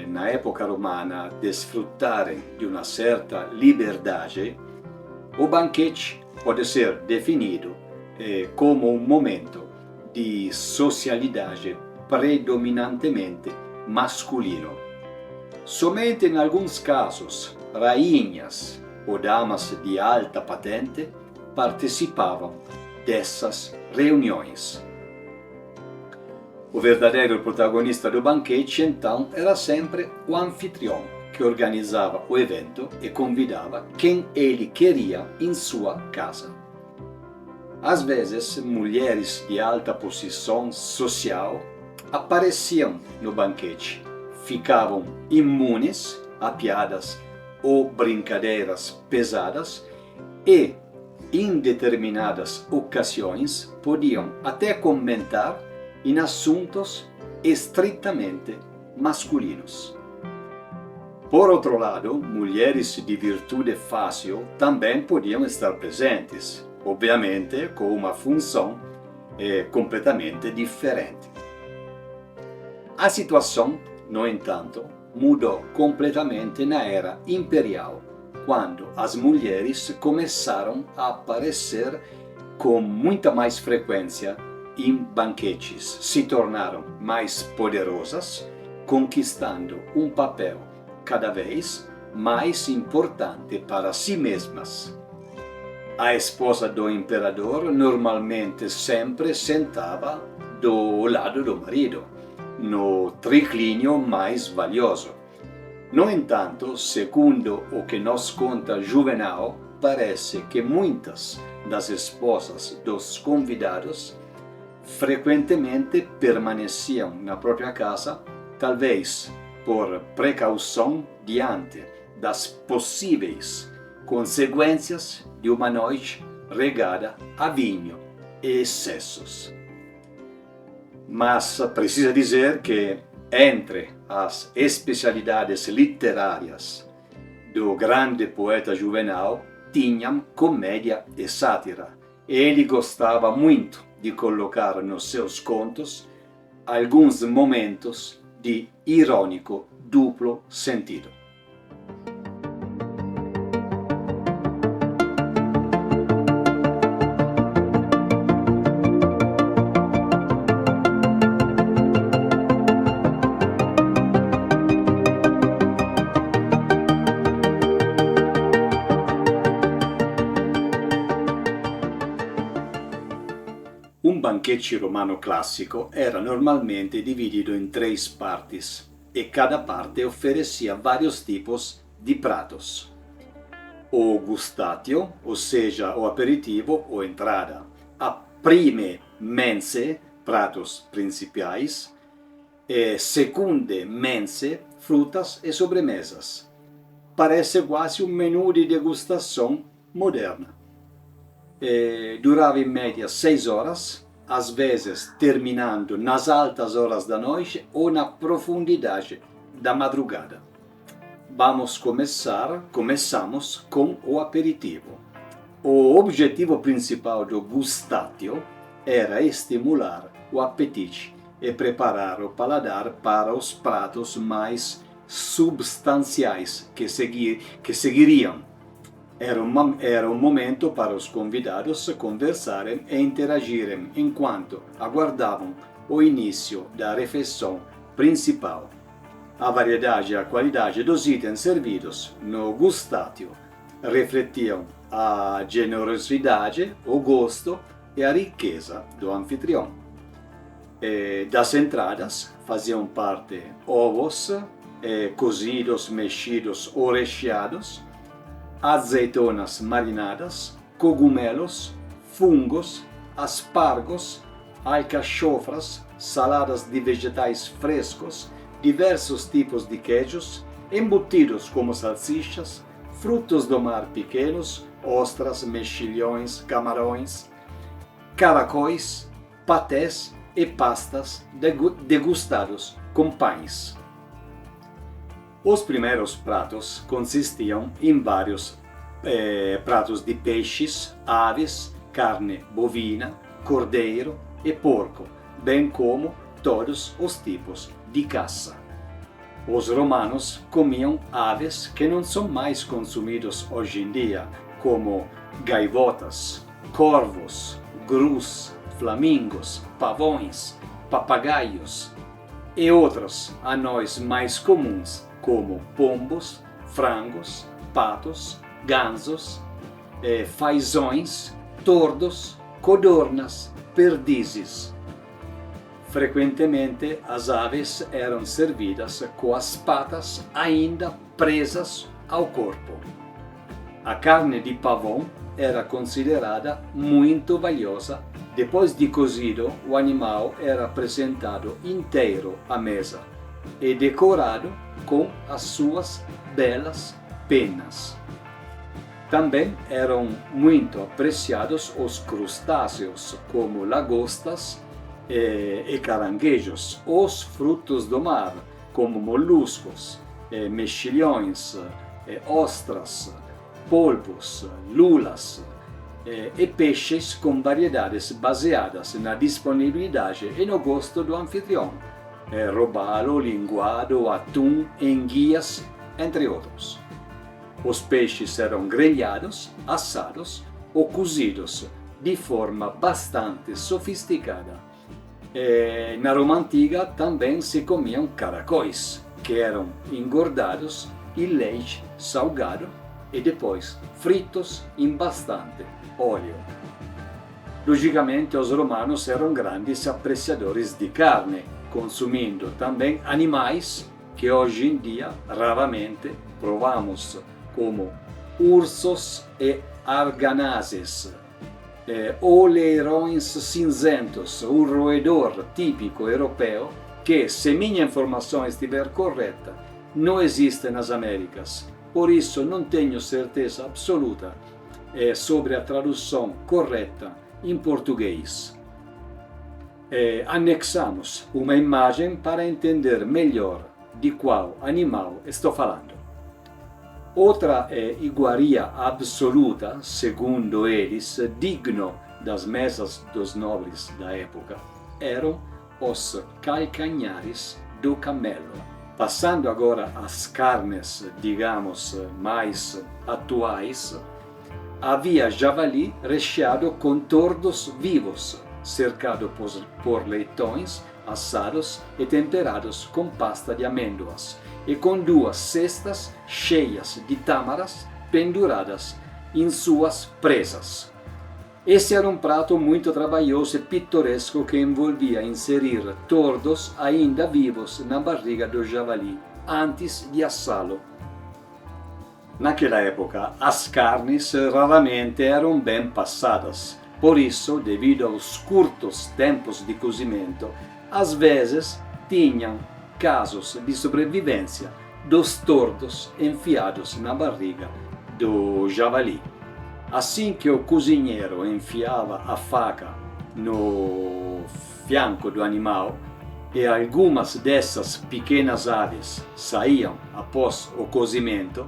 na época romana desfrutarem de uma certa liberdade, o banquete pode ser definido como um momento de socialidade predominantemente masculino. Somente em alguns casos, rainhas ou damas de alta patente participavam dessas reuniões. O verdadeiro protagonista do banquete, então, era sempre o anfitrião, que organizava o evento e convidava quem ele queria em sua casa. Às vezes, mulheres de alta posição social apareciam no banquete, ficavam imunes a piadas ou brincadeiras pesadas e, em determinadas ocasiões, podiam até comentar em assuntos estritamente masculinos. Por outro lado, mulheres de virtude fácil também podiam estar presentes, obviamente com uma função completamente diferente. A situação, no entanto, mudou completamente na era imperial, quando as mulheres começaram a aparecer com muita mais frequência em banquetes, se tornaram mais poderosas, conquistando um papel cada vez mais importante para si mesmas. A esposa do imperador normalmente sempre sentava do lado do marido, no triclínio mais valioso. No entanto, segundo o que nos conta Juvenal, parece que muitas das esposas dos convidados frequentemente permaneciam na própria casa, talvez por precaução diante das possíveis consequências de uma noite regada a vinho e excessos. Mas precisa dizer que entre as especialidades literárias do grande poeta Juvenal tinham comédia e sátira. Ele gostava muito de colocar nos seus contos alguns momentos de irônico duplo sentido. Un banquete romano classico era normalmente dividido en 3 partes e cada parte oferecia vários tipos de pratos. O gustatio, ou seja, o aperitivo ou entrada. A prime mense, pratos principais. E secunde mense, frutas e sobremesas. Parece quase um menu de degustação moderna. Durava em média 6 horas, às vezes terminando nas altas horas da noite ou na profundidade da madrugada. Começamos com o aperitivo. O objetivo principal do gustatio era estimular o apetite e preparar o paladar para os pratos mais substanciais que seguiriam. Era um momento para os convidados conversarem e interagirem enquanto aguardavam o início da refeição principal. A variedade e a qualidade dos itens servidos no gustatio refletiam a generosidade, o gosto e a riqueza do anfitrião. Das entradas faziam parte ovos cozidos, mexidos ou recheados, azeitonas marinadas, cogumelos, fungos, aspargos, alcachofras, saladas de vegetais frescos, diversos tipos de queijos, embutidos como salsichas, frutos do mar pequenos, ostras, mexilhões, camarões, caracóis, patés e pastas degustados com pães. Os primeiros pratos consistiam em vários pratos de peixes, aves, carne bovina, cordeiro e porco, bem como todos os tipos de caça. Os romanos comiam aves que não são mais consumidos hoje em dia, como gaivotas, corvos, grus, flamingos, pavões, papagaios e outros a nós mais comuns, como pombos, frangos, patos, gansos, fazões, tordos, codornas, perdizes. Frequentemente as aves eram servidas com as patas ainda presas ao corpo. A carne de pavão era considerada muito valiosa. Depois de cozido, o animal era apresentado inteiro à mesa e decorado com as suas belas penas. Também eram muito apreciados os crustáceos, como lagostas e caranguejos, os frutos do mar, como moluscos, mexilhões, ostras, polpos, lulas e peixes com variedades baseadas na disponibilidade e no gosto do anfitrião. Robalo, linguado, atum, enguias, entre outros. Os peixes eram grelhados, assados ou cozidos de forma bastante sofisticada. Na Roma Antiga também se comiam caracóis, que eram engordados em leite salgado e depois fritos em bastante óleo. Logicamente, os romanos eram grandes apreciadores de carne, consumindo também animais que hoje em dia raramente provamos, como ursos e arganazes, ou leirões cinzentos, um roedor típico europeu que, se minha informação estiver correta, não existe nas Américas. Por isso não tenho certeza absoluta sobre a tradução correta em português. anexamos uma imagem para entender melhor de qual animal estou falando. Outra iguaria absoluta, segundo eles, digno das mesas dos nobres da época, eram os calcanhares do camelo. Passando agora às carnes, digamos, mais atuais, havia javali recheado com tordos vivos, cercado por leitões assados e temperados com pasta de amêndoas, e com 2 cestas cheias de tâmaras penduradas em suas presas. Esse era um prato muito trabalhoso e pitoresco que envolvia inserir tordos ainda vivos na barriga do javali, antes de assá-lo. Naquela época, as carnes raramente eram bem passadas. Por isso, devido aos curtos tempos de cozimento, às vezes tinham casos de sobrevivência dos tordos enfiados na barriga do javali. Assim que o cozinheiro enfiava a faca no fianco do animal e algumas dessas pequenas aves saíam após o cozimento,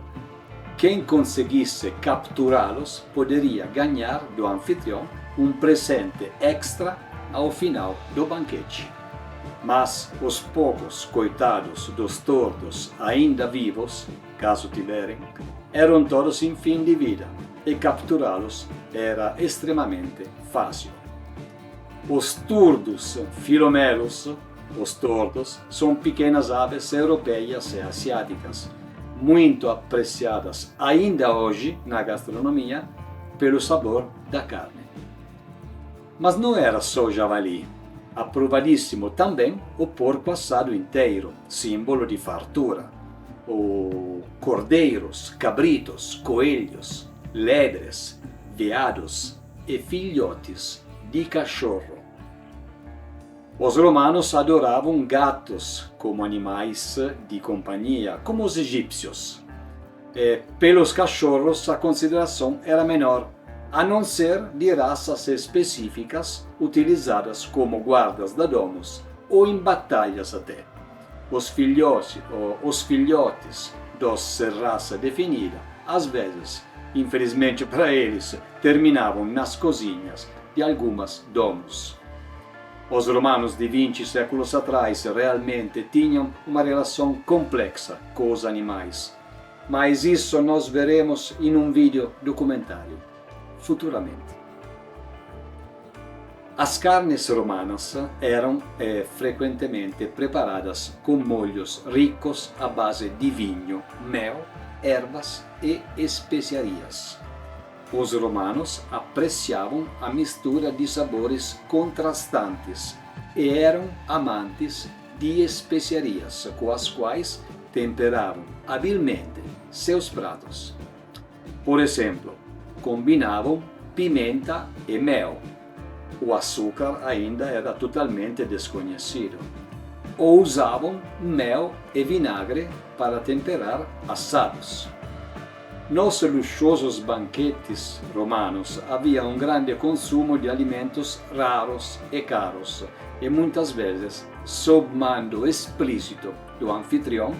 quem conseguisse capturá-los poderia ganhar do anfitrião um presente extra ao final do banquete. Mas os poucos coitados dos tordos ainda vivos, caso tiverem, eram todos em fim de vida e capturá-los era extremamente fácil. Os turdos filomelos, os tordos, são pequenas aves europeias e asiáticas, muito apreciadas ainda hoje na gastronomia pelo sabor da carne. Mas não era só o javali. Aprovadíssimo também o porco assado inteiro, símbolo de fartura, ou cordeiros, cabritos, coelhos, lebres, veados e filhotes de cachorro. Os romanos adoravam gatos como animais de companhia, como os egípcios. Pelos cachorros a consideração era menor, a não ser de raças específicas utilizadas como guardas da domus ou em batalhas até. Os filhotes dos raça definida, às vezes, infelizmente para eles, terminavam nas cozinhas de algumas domus. Os romanos de 20 séculos atrás realmente tinham uma relação complexa com os animais, mas isso nós veremos em um vídeo documentário, futuramente. As carnes romanas eram frequentemente preparadas com molhos ricos à base de vinho, mel, ervas e especiarias. Os romanos apreciavam a mistura de sabores contrastantes e eram amantes de especiarias com as quais temperavam habilmente seus pratos. Por exemplo, combinavam pimenta e mel. O açúcar ainda era totalmente desconhecido. Ou usavam mel e vinagre para temperar assados. Nos luxuosos banquetes romanos havia um grande consumo de alimentos raros e caros, e muitas vezes, sob mando explícito do anfitrião,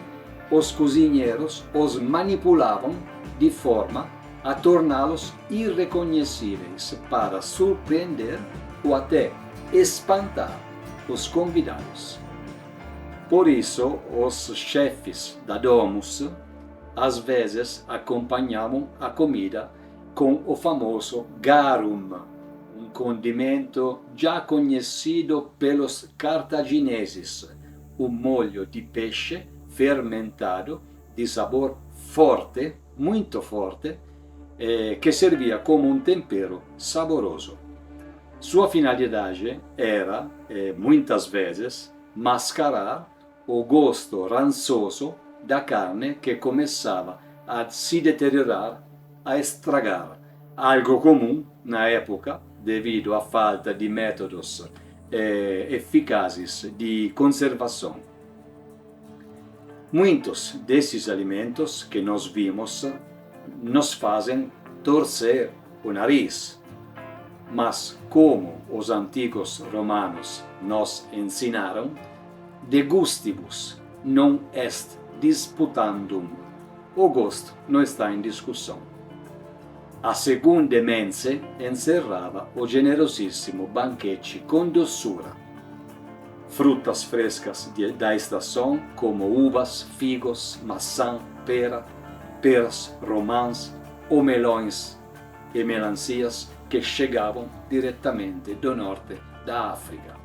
os cozinheiros os manipulavam de forma a torná-los irreconhecíveis para surpreender ou até espantar os convidados. Por isso, os chefes da domus às vezes acompanhavam a comida com o famoso garum, um condimento já conhecido pelos cartagineses, um molho de peixe fermentado de sabor forte, muito forte, que servia como um tempero saboroso. Sua finalidade era, muitas vezes, mascarar o gosto rançoso da carne que começava a se deteriorar, a estragar, algo comum na época devido à falta de métodos eficazes de conservação. Muitos desses alimentos que nós vimos nos fazem torcer o nariz. mas como os antigos romanos nos ensinaram, de gustibus non est disputandum. O gosto não está em discussão. A segunda mense encerrava o generosíssimo banquete com doçura. Frutas frescas da estação, como uvas, figos, maçã, pera, peras, romãs ou melões e melancias que chegavam diretamente do norte da África.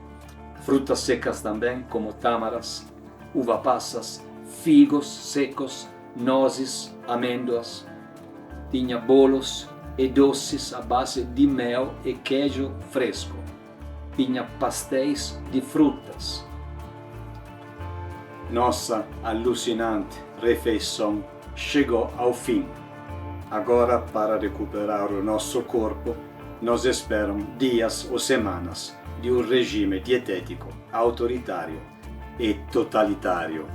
Frutas secas também, como tâmaras, uva passas, figos secos, nozes, amêndoas. Tinha bolos e doces à base de mel e queijo fresco. Tinha pastéis de frutas. Nossa alucinante refeição chegou ao fim. Agora, para recuperar o nosso corpo, nos esperam dias ou semanas de um regime dietético autoritário e totalitário.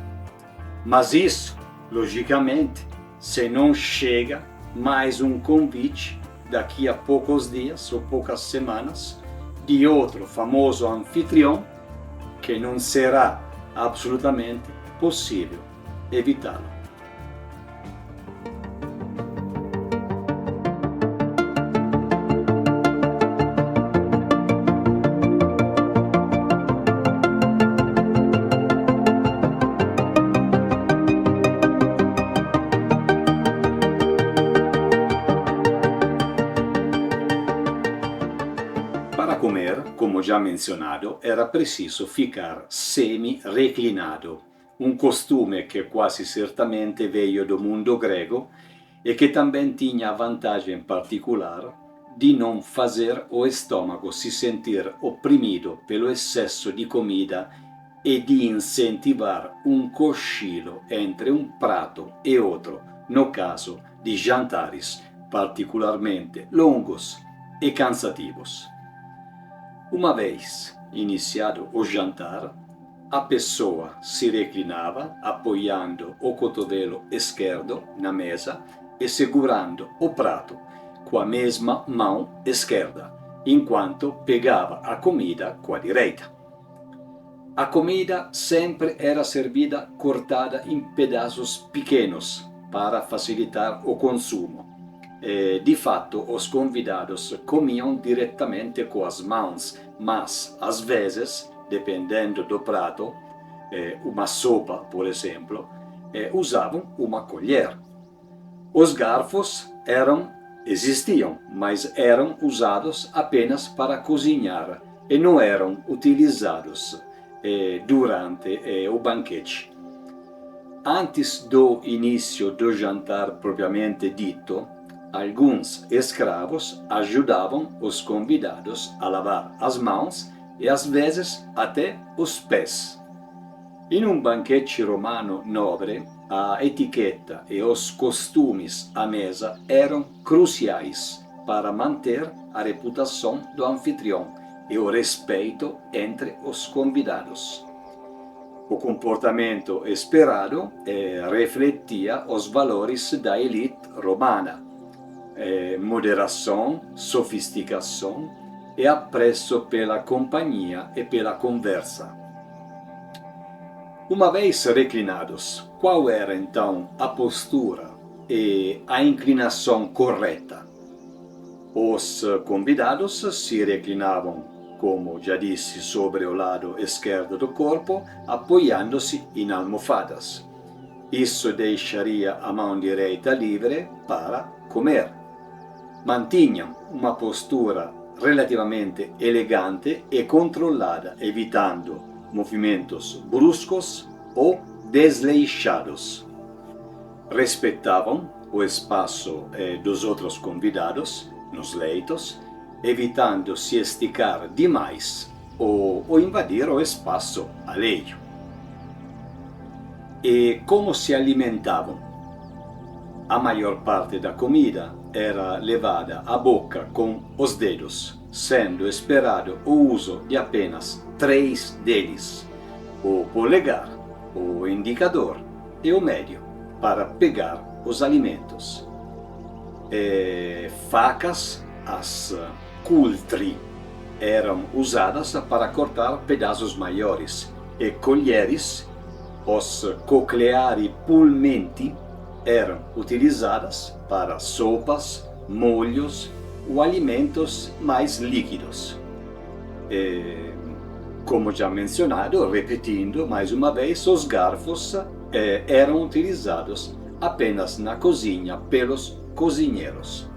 Mas isso, logicamente, se não chega mais um convite daqui a poucos dias ou poucas semanas de outro famoso anfitrião, que não será absolutamente possível evitá-lo. Para comer, como já mencionado, era preciso ficar semi-reclinado, um costume que quase certamente veio do mundo grego e que também tinha a vantagem particular de não fazer o estômago se sentir oprimido pelo excesso de comida e de incentivar um cochilo entre um prato e outro, no caso de jantares particularmente longos e cansativos. Uma vez iniciado o jantar, a pessoa se reclinava apoiando o cotovelo esquerdo na mesa e segurando o prato com a mesma mão esquerda, enquanto pegava a comida com a direita. A comida sempre era servida cortada em pedaços pequenos para facilitar o consumo. De fato, os convidados comiam diretamente com as mãos, mas às vezes, dependendo do prato, uma sopa, por exemplo, usavam uma colher. Os garfos existiam, mas eram usados apenas para cozinhar e não eram utilizados durante o banquete. Antes do início do jantar propriamente dito, alguns escravos ajudavam os convidados a lavar as mãos e às vezes até os pés. Em um banquete romano nobre, a etiqueta e os costumes à mesa eram cruciais para manter a reputação do anfitrião e o respeito entre os convidados. O comportamento esperado refletia os valores da elite romana: moderação, sofisticação e apreço pela companhia e pela conversa. Uma vez reclinados, qual era então a postura e a inclinação correta? Os convidados se reclinavam, como já disse, sobre o lado esquerdo do corpo, apoiando-se em almofadas. Isso deixaria a mão direita livre para comer. Mantinham uma postura relativamente elegante e controlada, evitando movimentos bruscos ou desleixados. Respeitavam o espaço dos outros convidados nos leitos, evitando se esticar demais ou invadir o espaço alheio. E como se alimentavam? A maior parte da comida era levada à boca com os dedos, sendo esperado o uso de apenas 3 deles: o polegar, o indicador e o médio, para pegar os alimentos. Facas, as cultri eram usadas para cortar pedaços maiores e colheres, os cocleari pulmenti, eram utilizadas para sopas, molhos ou alimentos mais líquidos. Como já mencionado, repetindo mais uma vez, os garfos eram utilizados apenas na cozinha pelos cozinheiros.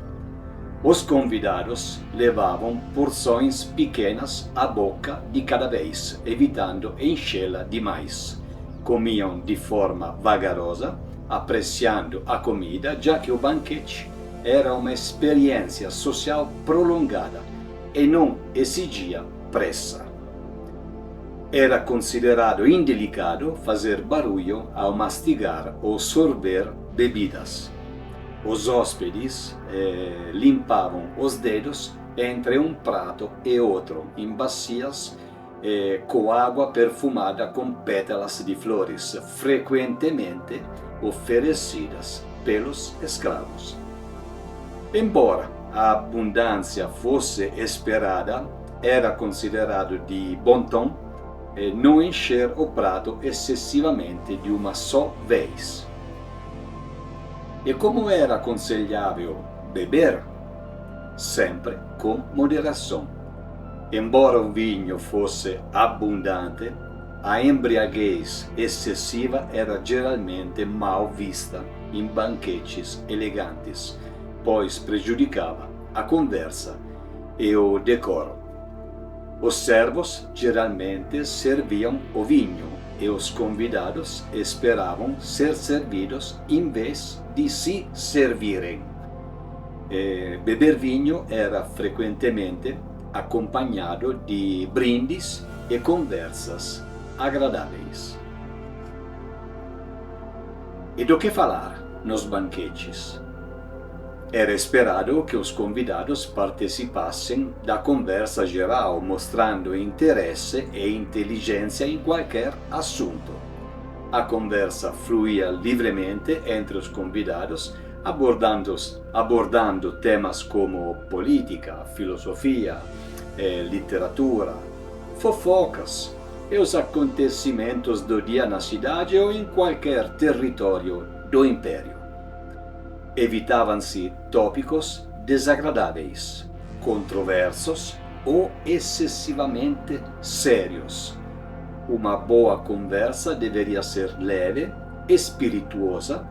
Os convidados levavam porções pequenas à boca de cada vez, evitando enchê-la demais. Comiam de forma vagarosa, apreciando a comida, já que o banquete era uma experiência social prolongada e não exigia pressa. Era considerado indelicado fazer barulho ao mastigar ou sorver bebidas. Os hóspedes limpavam os dedos entre um prato e outro em bacias com água perfumada com pétalas de flores, frequentemente oferecidas pelos escravos. Embora a abundância fosse esperada, era considerado de bom tom não encher o prato excessivamente de uma só vez. E como era aconselhável beber? Sempre com moderação. Embora o vinho fosse abundante, a embriaguez excessiva era geralmente mal vista em banquetes elegantes, pois prejudicava a conversa e o decoro. Os servos geralmente serviam o vinho e os convidados esperavam ser servidos em vez de se servirem. Beber vinho era frequentemente acompanhado de brindes e conversas agradáveis. E do que falar nos banquetes? Era esperado que os convidados participassem da conversa geral, mostrando interesse e inteligência em qualquer assunto. A conversa fluía livremente entre os convidados, abordando temas como política, filosofia, literatura, fofocas e os acontecimentos do dia na cidade ou em qualquer território do império. Evitavam-se tópicos desagradáveis, controversos ou excessivamente sérios. Uma boa conversa deveria ser leve, espirituosa,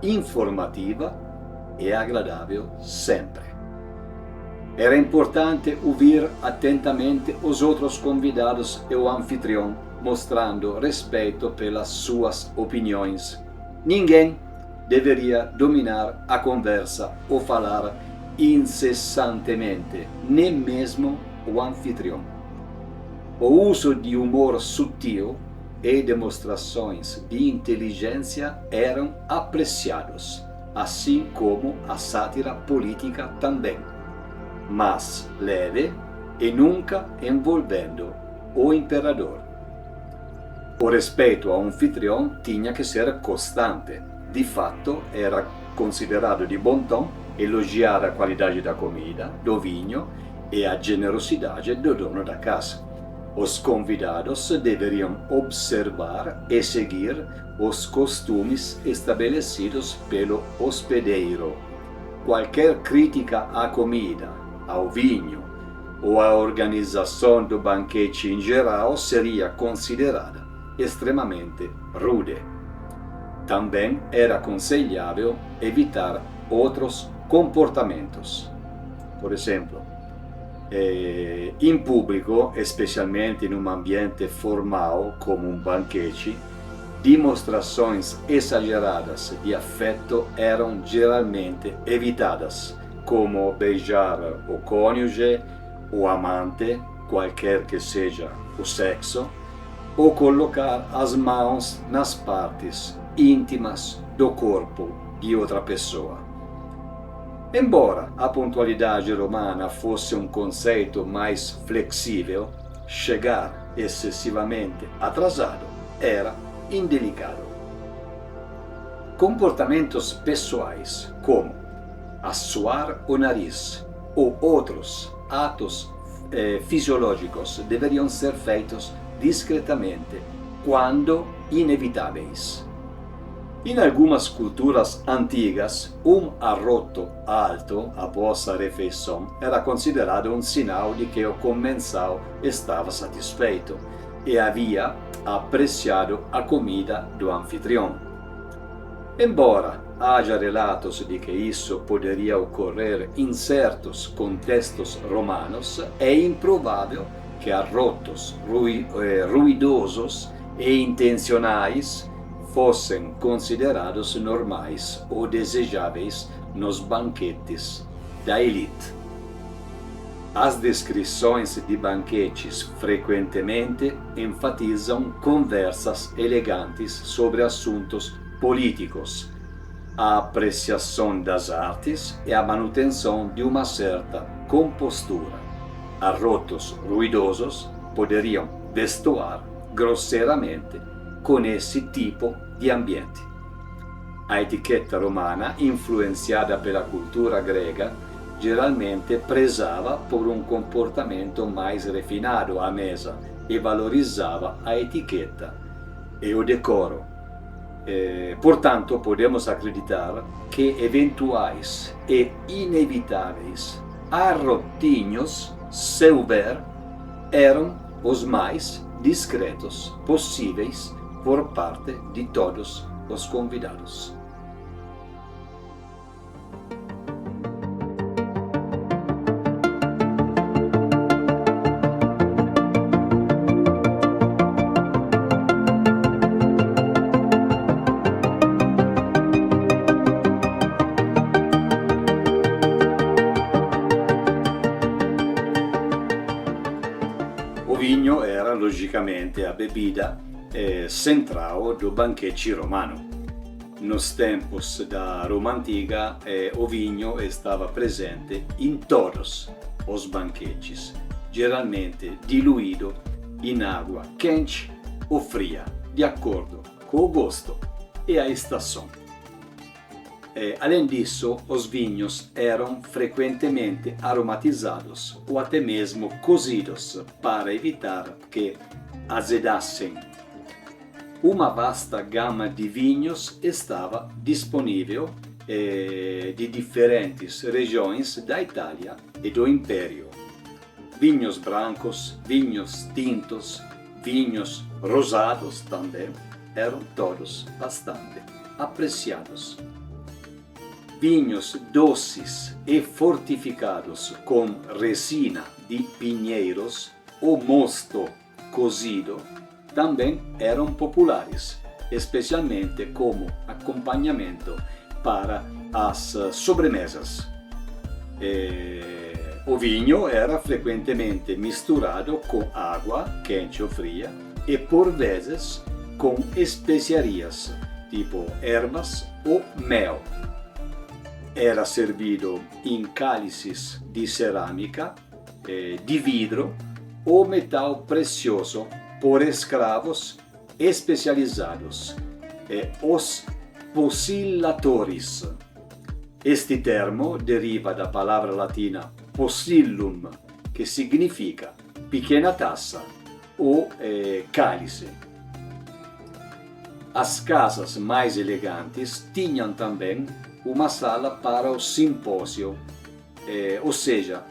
informativa e agradável sempre. Era importante ouvir atentamente os outros convidados e o anfitrião, mostrando respeito pelas suas opiniões. Ninguém deveria dominar a conversa ou falar incessantemente, nem mesmo o anfitrião. O uso de humor sutil e demonstrações de inteligência eram apreciados, assim como a sátira política também, mas leve e nunca envolvendo o imperador. O respeito ao anfitrião tinha que ser constante. De fato, era considerado de bom tom elogiar a qualidade da comida, do vinho e a generosidade do dono da casa. Os convidados deveriam observar e seguir os costumes estabelecidos pelo hospedeiro. Qualquer crítica à comida, ao vinho ou à organização do banquete em geral seria considerada extremamente rude. Também era aconselhável evitar outros comportamentos. Por exemplo, em público, especialmente em um ambiente formal como um banquete, demonstrações exageradas de afeto eram geralmente evitadas, como beijar o cônjuge, o amante, qualquer que seja o sexo, ou colocar as mãos nas partes íntimas do corpo de outra pessoa. Embora a pontualidade romana fosse um conceito mais flexível, chegar excessivamente atrasado era indelicado. Comportamentos pessoais, como assoar o nariz ou outros atos fisiológicos deberían ser feitos discretamente, quando inevitáveis. In algumas culturas antigas, arroto alto após a refeição era considerado um sinal de que o comensal estava satisfeito e havia apreciado a comida do anfitrião. Embora haja relatos de que isso poderia ocorrer em certos contextos romanos, é improvável que arrotos ruidosos e intencionais fossem considerados normais ou desejáveis nos banquetes da elite. As descrições de banquetes frequentemente enfatizam conversas elegantes sobre assuntos políticos, a apreciação das artes e a manutenção de uma certa compostura. Arrotos ruidosos poderiam destoar grosseiramente com esse tipo de ambiente. A etiqueta romana, influenciada pela cultura grega, geralmente prezava por um comportamento mais refinado à mesa e valorizava a etiqueta e o decoro. Portanto, podemos acreditar que eventuais e inevitáveis arrotinhos, seu ver, eram os mais discretos possíveis por parte de todos os convidados. O vinho era logicamente a bebida central do banquete romano. Nos tempos da Roma antiga, o vinho estava presente em todos os banquetes, geralmente diluído em água quente ou fria, de acordo com o gosto e a estação. Além disso, os vinhos eram frequentemente aromatizados ou até mesmo cozidos para evitar que azedassem. Uma vasta gama de vinhos estava disponível de diferentes regiões da Itália e do Império. Vinhos brancos, vinhos tintos, vinhos rosados também eram todos bastante apreciados. Vinhos doces e fortificados com resina de pinheiros ou mosto cozido também eram populares, especialmente como acompanhamento para as sobremesas. O vinho era frequentemente misturado com água quente ou fria e por vezes com especiarias, tipo ervas ou mel. Era servido em cálices de cerâmica, de vidro ou metal precioso por escravos especializados, os pocillatores. Este termo deriva da palavra latina pocillum, que significa pequena taça ou cálice. As casas mais elegantes tinham também uma sala para o simpósio, ou seja,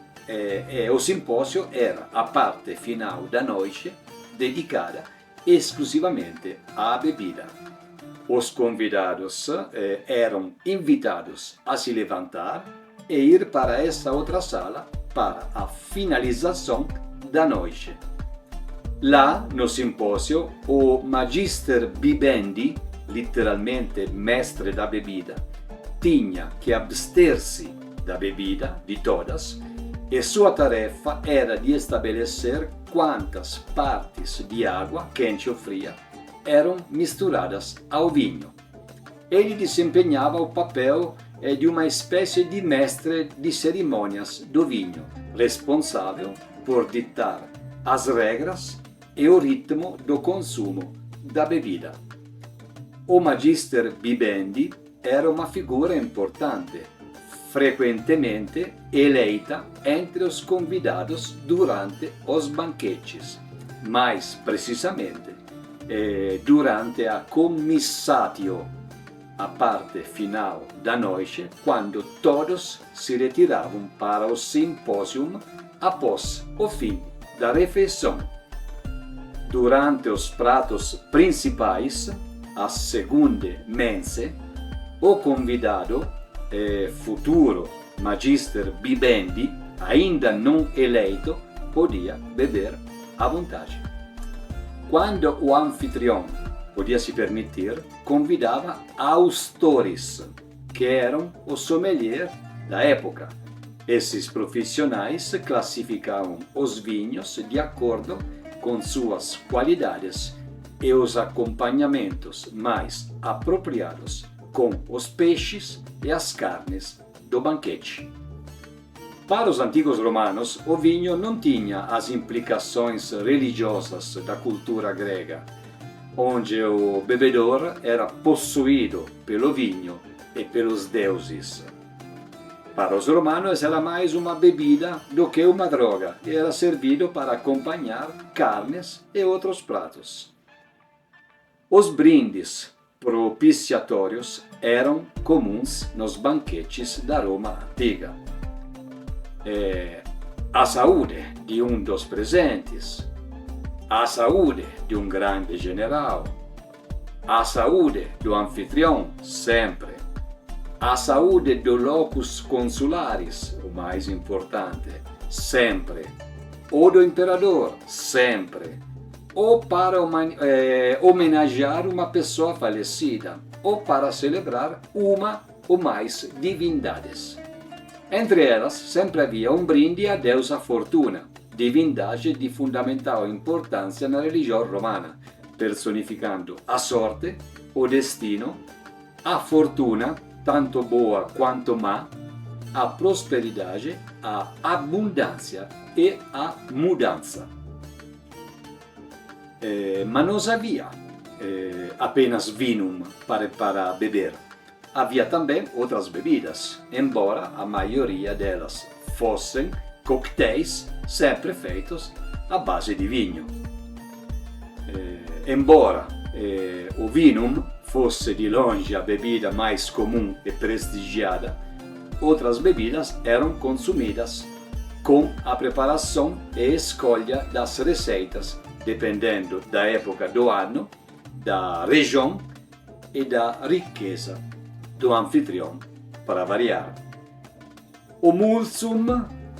o simpósio era a parte final da noite dedicada exclusivamente à bebida. Os convidados eram invitados a se levantar e ir para essa outra sala para a finalização da noite. Lá, no simpósio, o magister bibendi, literalmente mestre da bebida, tinha que abster-se da bebida, de todas, e sua tarefa era de estabelecer quantas partes de água, quente ou fria, eram misturadas ao vinho. Ele desempenhava o papel de uma espécie de mestre de cerimônias do vinho, responsável por ditar as regras e o ritmo do consumo da bebida. O magister bibendi era uma figura importante, frequentemente eleita entre os convidados durante os banquetes, mais precisamente durante a commissatio, a parte final da noite, quando todos se retiravam para o simpósio após o fim da refeição. Durante os pratos principais, as seconde mense, o convidado, futuro magister bibendi, ainda não eleito, podia beber à vontade. Quando o anfitrião podia se permitir, convidava austores, que eram os sommelier da época. Esses profissionais classificavam os vinhos de acordo com suas qualidades e os acompanhamentos mais apropriados com os peixes e as carnes do banquete. Para os antigos romanos, o vinho não tinha as implicações religiosas da cultura grega, onde o bebedor era possuído pelo vinho e pelos deuses. Para os romanos era mais uma bebida do que uma droga e era servido para acompanhar carnes e outros pratos. Os brindes propiciatórios eram comuns nos banquetes da Roma antiga. A saúde de um dos presentes, a saúde de um grande general, a saúde do anfitrião, sempre, a saúde do locus consularis, o mais importante, sempre, ou do imperador, sempre, ou para homenagear uma pessoa falecida, ou para celebrar uma ou mais divindades. Entre elas, sempre havia um brinde à deusa Fortuna, divindade de fundamental importância na religião romana, personificando a sorte, o destino, a fortuna, tanto boa quanto má, a prosperidade, a abundância e a mudança. Mas não havia apenas vinum para beber. Havia também outras bebidas, embora a maioria delas fossem coquetéis sempre feitos à base de vinho. Embora o vinum fosse de longe a bebida mais comum e prestigiada, outras bebidas eram consumidas com a preparação e escolha das receitas, dependendo da época do ano, da região e da riqueza do anfitrião, para variar. O mulsum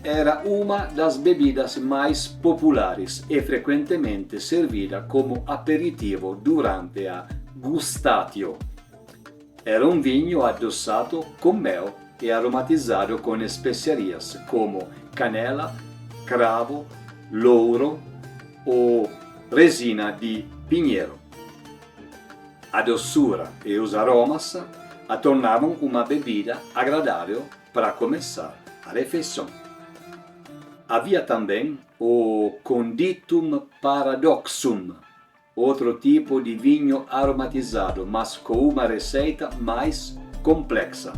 era uma das bebidas mais populares e frequentemente servida como aperitivo durante a gustatio. Era um vinho adoçado com mel e aromatizado com especiarias como canela, cravo, louro ou resina de pinheiro. A doçura e os aromas a tornavam uma bebida agradável para começar a refeição. Havia também o conditum paradoxum, outro tipo de vinho aromatizado, mas com uma receita mais complexa.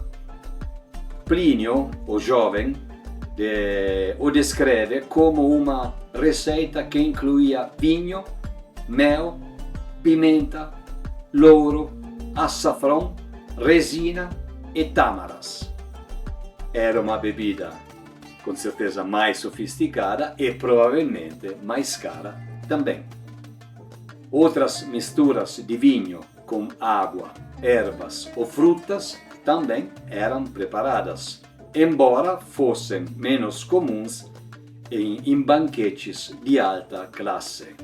Plínio, o jovem, o descreve como uma receita que incluía vinho, mel, pimenta, louro, açafrão, resina e tâmaras. Era uma bebida com certeza mais sofisticada e provavelmente mais cara também. Outras misturas de vinho com água, ervas ou frutas também eram preparadas, embora fossem menos comuns em banquetes de alta classe.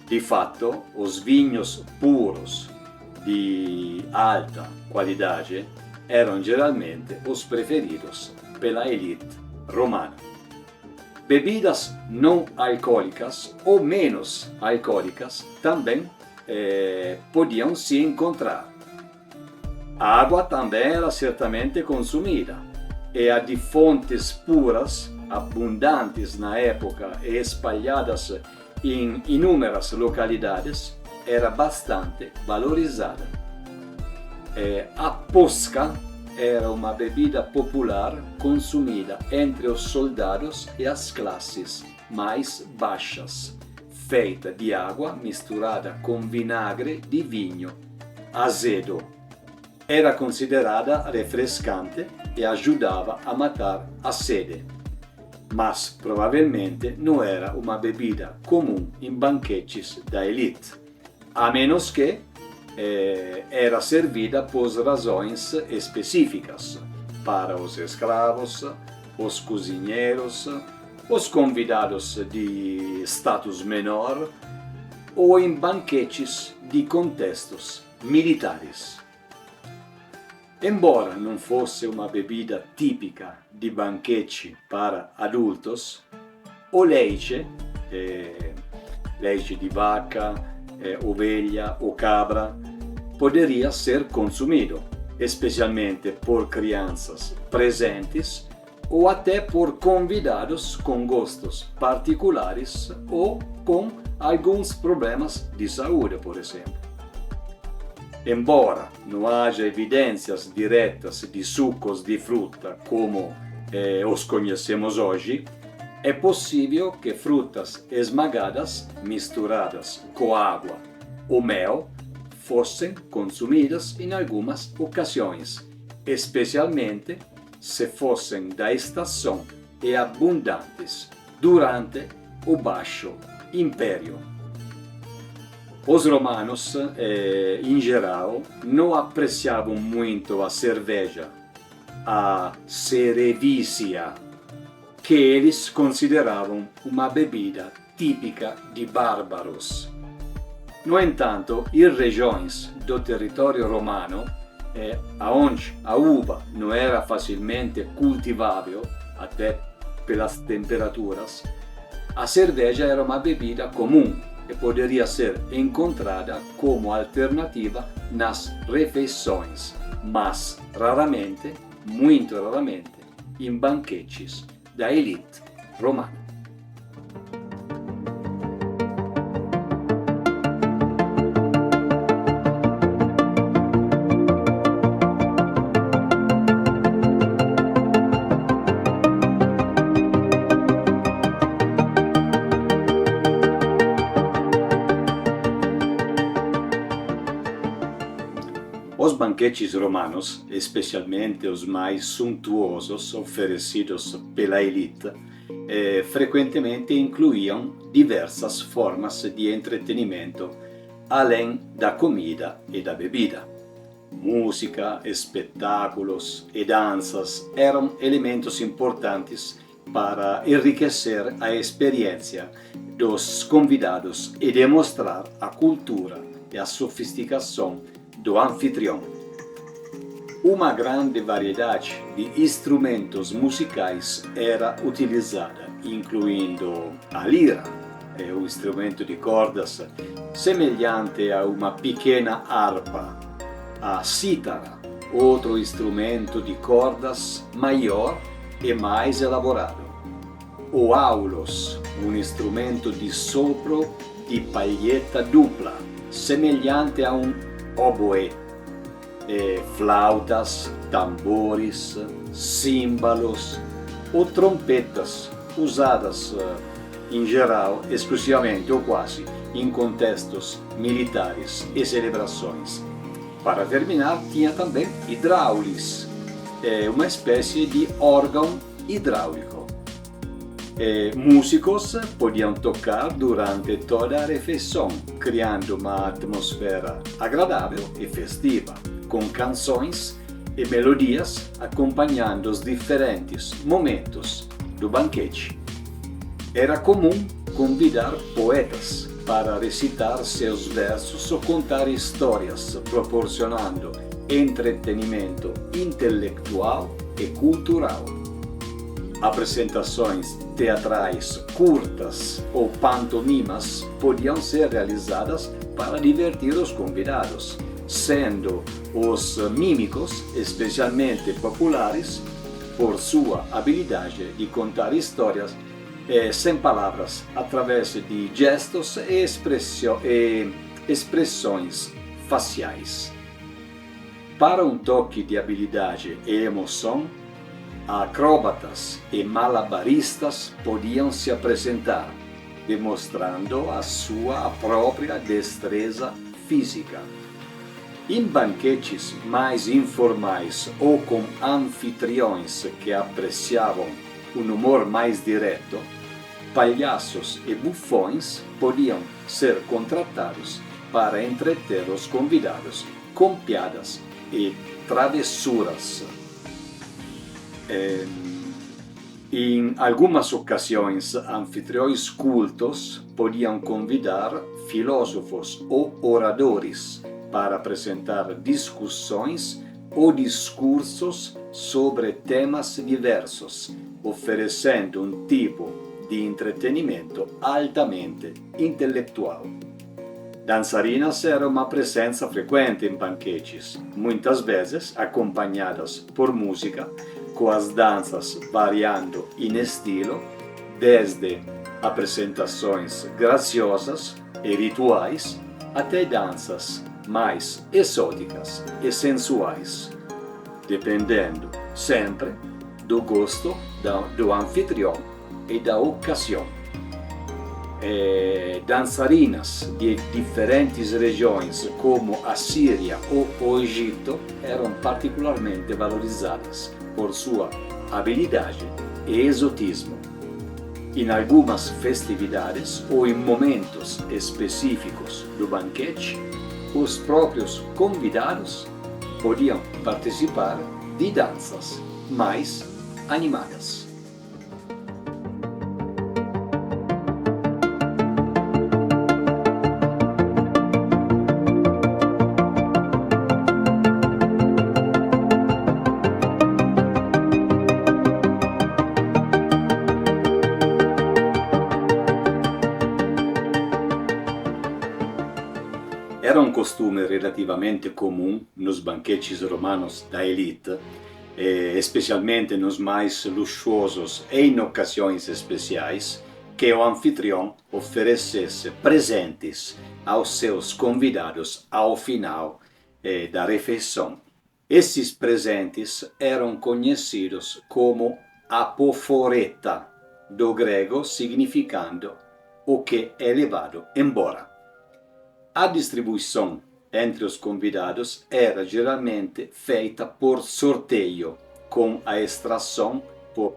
De fato, os vinhos puros de alta qualidade eram geralmente os preferidos pela elite romana. Bebidas não alcoólicas ou menos alcoólicas também podiam se encontrar. A água também era certamente consumida, e a de fontes puras, abundantes na época e espalhadas em inúmeras localidades, era bastante valorizada. A posca era uma bebida popular consumida entre os soldados e as classes mais baixas, feita de água misturada com vinagre de vinho azedo. Era considerada refrescante e ajudava a matar a sede, mas provavelmente não era uma bebida comum em banquetes da elite, a menos que era servida por razões específicas para os escravos, os cozinheiros, os convidados de status menor ou em banquetes de contextos militares. Embora não fosse uma bebida típica de banquete para adultos, o leite, leite de vaca, ovelha ou cabra, poderia ser consumido, especialmente por crianças presentes ou até por convidados com gostos particulares ou com alguns problemas de saúde, por exemplo. Embora não haja evidências diretas de sucos de fruta como os conhecemos hoje, é possível que frutas esmagadas misturadas com água ou mel fossem consumidas em algumas ocasiões, especialmente se fossem da estação e abundantes durante o Baixo Império. Os romanos, em geral, não apreciavam muito a cerveja, a cerevisia, que eles consideravam uma bebida típica de bárbaros. No entanto, em regiões do território romano, onde a uva não era facilmente cultivável, até pelas temperaturas, a cerveja era uma bebida comum e poderia ser encontrada como alternativa nas refeições, mas raramente, muito raramente, em banquetes da elite romana. Os banquetes romanos, especialmente os mais suntuosos oferecidos pela elite, frequentemente incluíam diversas formas de entretenimento, além da comida e da bebida. Música, espetáculos e danças eram elementos importantes para enriquecer a experiência dos convidados e demonstrar a cultura e a sofisticação do anfitrião. Uma grande variedade de instrumentos musicais era utilizada, incluindo a lira, um instrumento de cordas semelhante a uma pequena harpa, a cítara, outro instrumento de cordas maior e mais elaborado, o aulos, um instrumento de sopro de palheta dupla, semelhante a um oboe, flautas, tambores, címbalos ou trompetas, usadas em geral, exclusivamente ou quase, em contextos militares e celebrações. Para terminar, tinha também hidráulis, uma espécie de órgão hidráulico. Músicos podiam tocar durante toda a refeição, criando uma atmosfera agradável e festiva, com canções e melodias acompanhando os diferentes momentos do banquete. Era comum convidar poetas para recitar seus versos ou contar histórias, proporcionando entretenimento intelectual e cultural. Apresentações teatrais curtas ou pantomimas podiam ser realizadas para divertir os convidados, sendo os mímicos especialmente populares por sua habilidade de contar histórias sem palavras, através de gestos e expressões faciais. Para um toque de habilidade e emoção, acróbatas e malabaristas podiam se apresentar, demonstrando a sua própria destreza física. Em banquetes mais informais ou com anfitriões que apreciavam um humor mais direto, palhaços e bufões podiam ser contratados para entreter os convidados com piadas e travessuras. Em algumas ocasiões, anfitriões cultos podiam convidar filósofos ou oradores para apresentar discussões ou discursos sobre temas diversos, oferecendo um tipo de entretenimento altamente intelectual. Dançarinas eram uma presença frequente em banquetes, muitas vezes acompanhadas por música, com as danças variando em estilo, desde apresentações graciosas e rituais até danças mais exóticas e sensuais, dependendo sempre do gosto do anfitrião e da ocasião. Dançarinas de diferentes regiões, como a Síria ou o Egito, eram particularmente valorizadas por sua habilidade e exotismo. Em algumas festividades ou em momentos específicos do banquete, os próprios convidados podiam participar de danças mais animadas. Era um costume relativamente comum nos banquetes romanos da elite, especialmente nos mais luxuosos e em ocasiões especiais, que o anfitrião oferecesse presentes aos seus convidados ao final da refeição. Esses presentes eram conhecidos como apoforeta, do grego significando o que é levado embora. A distribuição entre os convidados era geralmente feita por sorteio, com a extração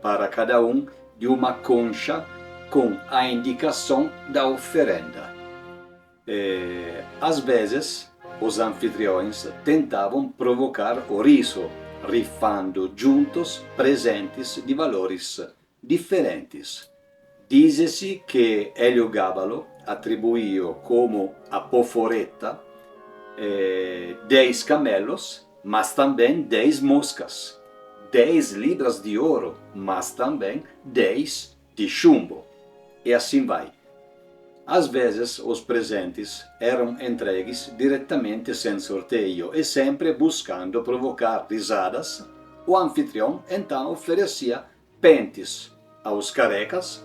para cada um de uma concha com a indicação da oferenda. Às vezes, os anfitriões tentavam provocar o riso, rifando juntos presentes de valores diferentes. Diz-se que Heliogábalo atribuiu como apoforeta 10 camelos, mas também 10 moscas, 10 libras de ouro, mas também 10 de chumbo, e assim vai. Às vezes, os presentes eram entregues diretamente sem sorteio e sempre buscando provocar risadas. O anfitrião então oferecia pentes aos carecas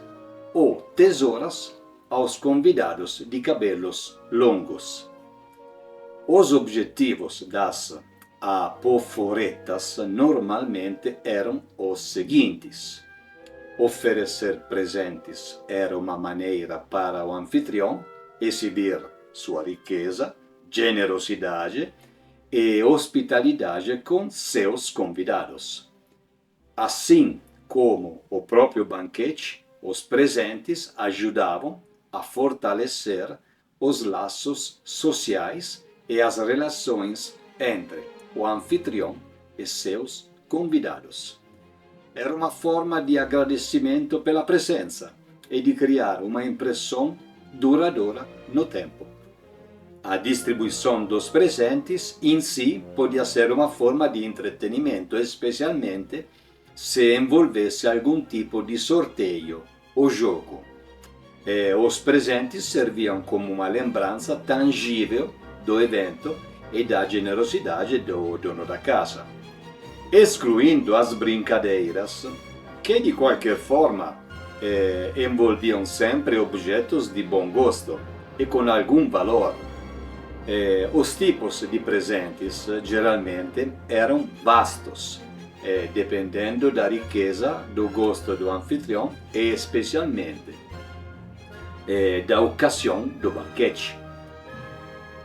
ou tesouras aos convidados de cabelos longos. Os objetivos das apoforetas normalmente eram os seguintes: oferecer presentes era uma maneira para o anfitrião exibir sua riqueza, generosidade e hospitalidade com seus convidados. Assim como o próprio banquete, os presentes ajudavam a fortalecer os laços sociais e as relações entre o anfitrião e seus convidados. Era uma forma de agradecimento pela presença e de criar uma impressão duradoura no tempo. A distribuição dos presentes em si podia ser uma forma de entretenimento, especialmente se envolvesse algum tipo de sorteio ou jogo. Os presentes serviam como uma lembrança tangível do evento e da generosidade do dono da casa, excluindo as brincadeiras, que de qualquer forma envolviam sempre objetos de bom gosto e com algum valor. Os tipos de presentes geralmente eram vastos, dependendo da riqueza do gosto do anfitrião e especialmente da ocasião do banquete.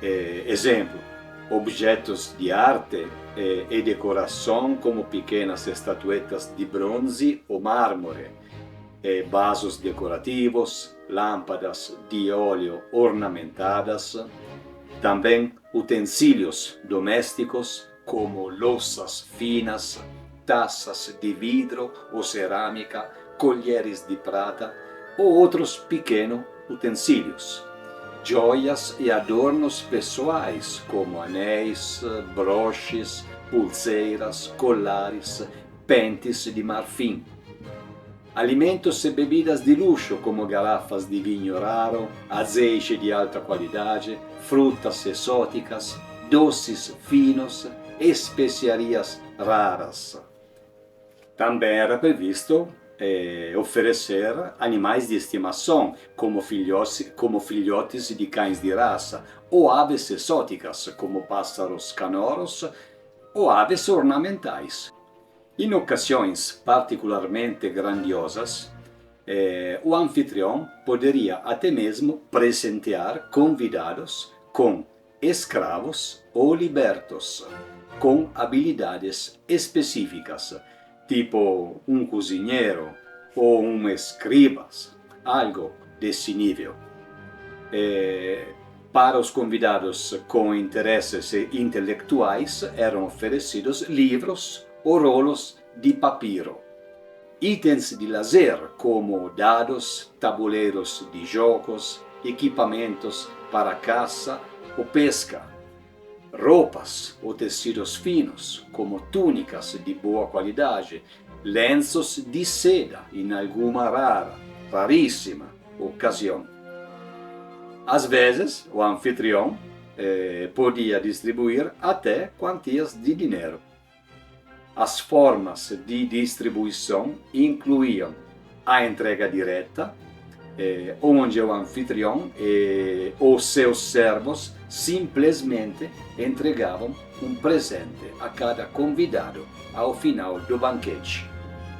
Exemplo, objetos de arte e decoração como pequenas estatuetas de bronze ou mármore, vasos decorativos, lâmpadas de óleo ornamentadas, também utensílios domésticos como louças finas, taças de vidro ou cerâmica, colheres de prata ou outros pequenos utensílios. Joias e adornos pessoais como anéis, broches, pulseiras, colares, pentes de marfim. Alimentos e bebidas de luxo como garrafas de vinho raro, azeite de alta qualidade, frutas exóticas, doces finos e especiarias raras. Também era previsto oferecer animais de estimação, como filhotes de cães de raça, ou aves exóticas, como pássaros canoros ou aves ornamentais. Em ocasiões particularmente grandiosas, o anfitrião poderia até mesmo presentear convidados com escravos ou libertos, com habilidades específicas, tipo um cozinheiro ou um escriba, algo desse nível. Para os convidados com interesses intelectuais eram oferecidos livros ou rolos de papiro. Itens de lazer como dados, tabuleiros de jogos, equipamentos para caça ou pesca, roupas ou tecidos finos como túnicas de boa qualidade, lenços de seda em alguma raríssima ocasião. Às vezes, o anfitrião podia distribuir até quantias de dinheiro. As formas de distribuição incluíam a entrega direta, onde o anfitrião e os seus servos simplesmente entregavam um presente a cada convidado ao final do banquete.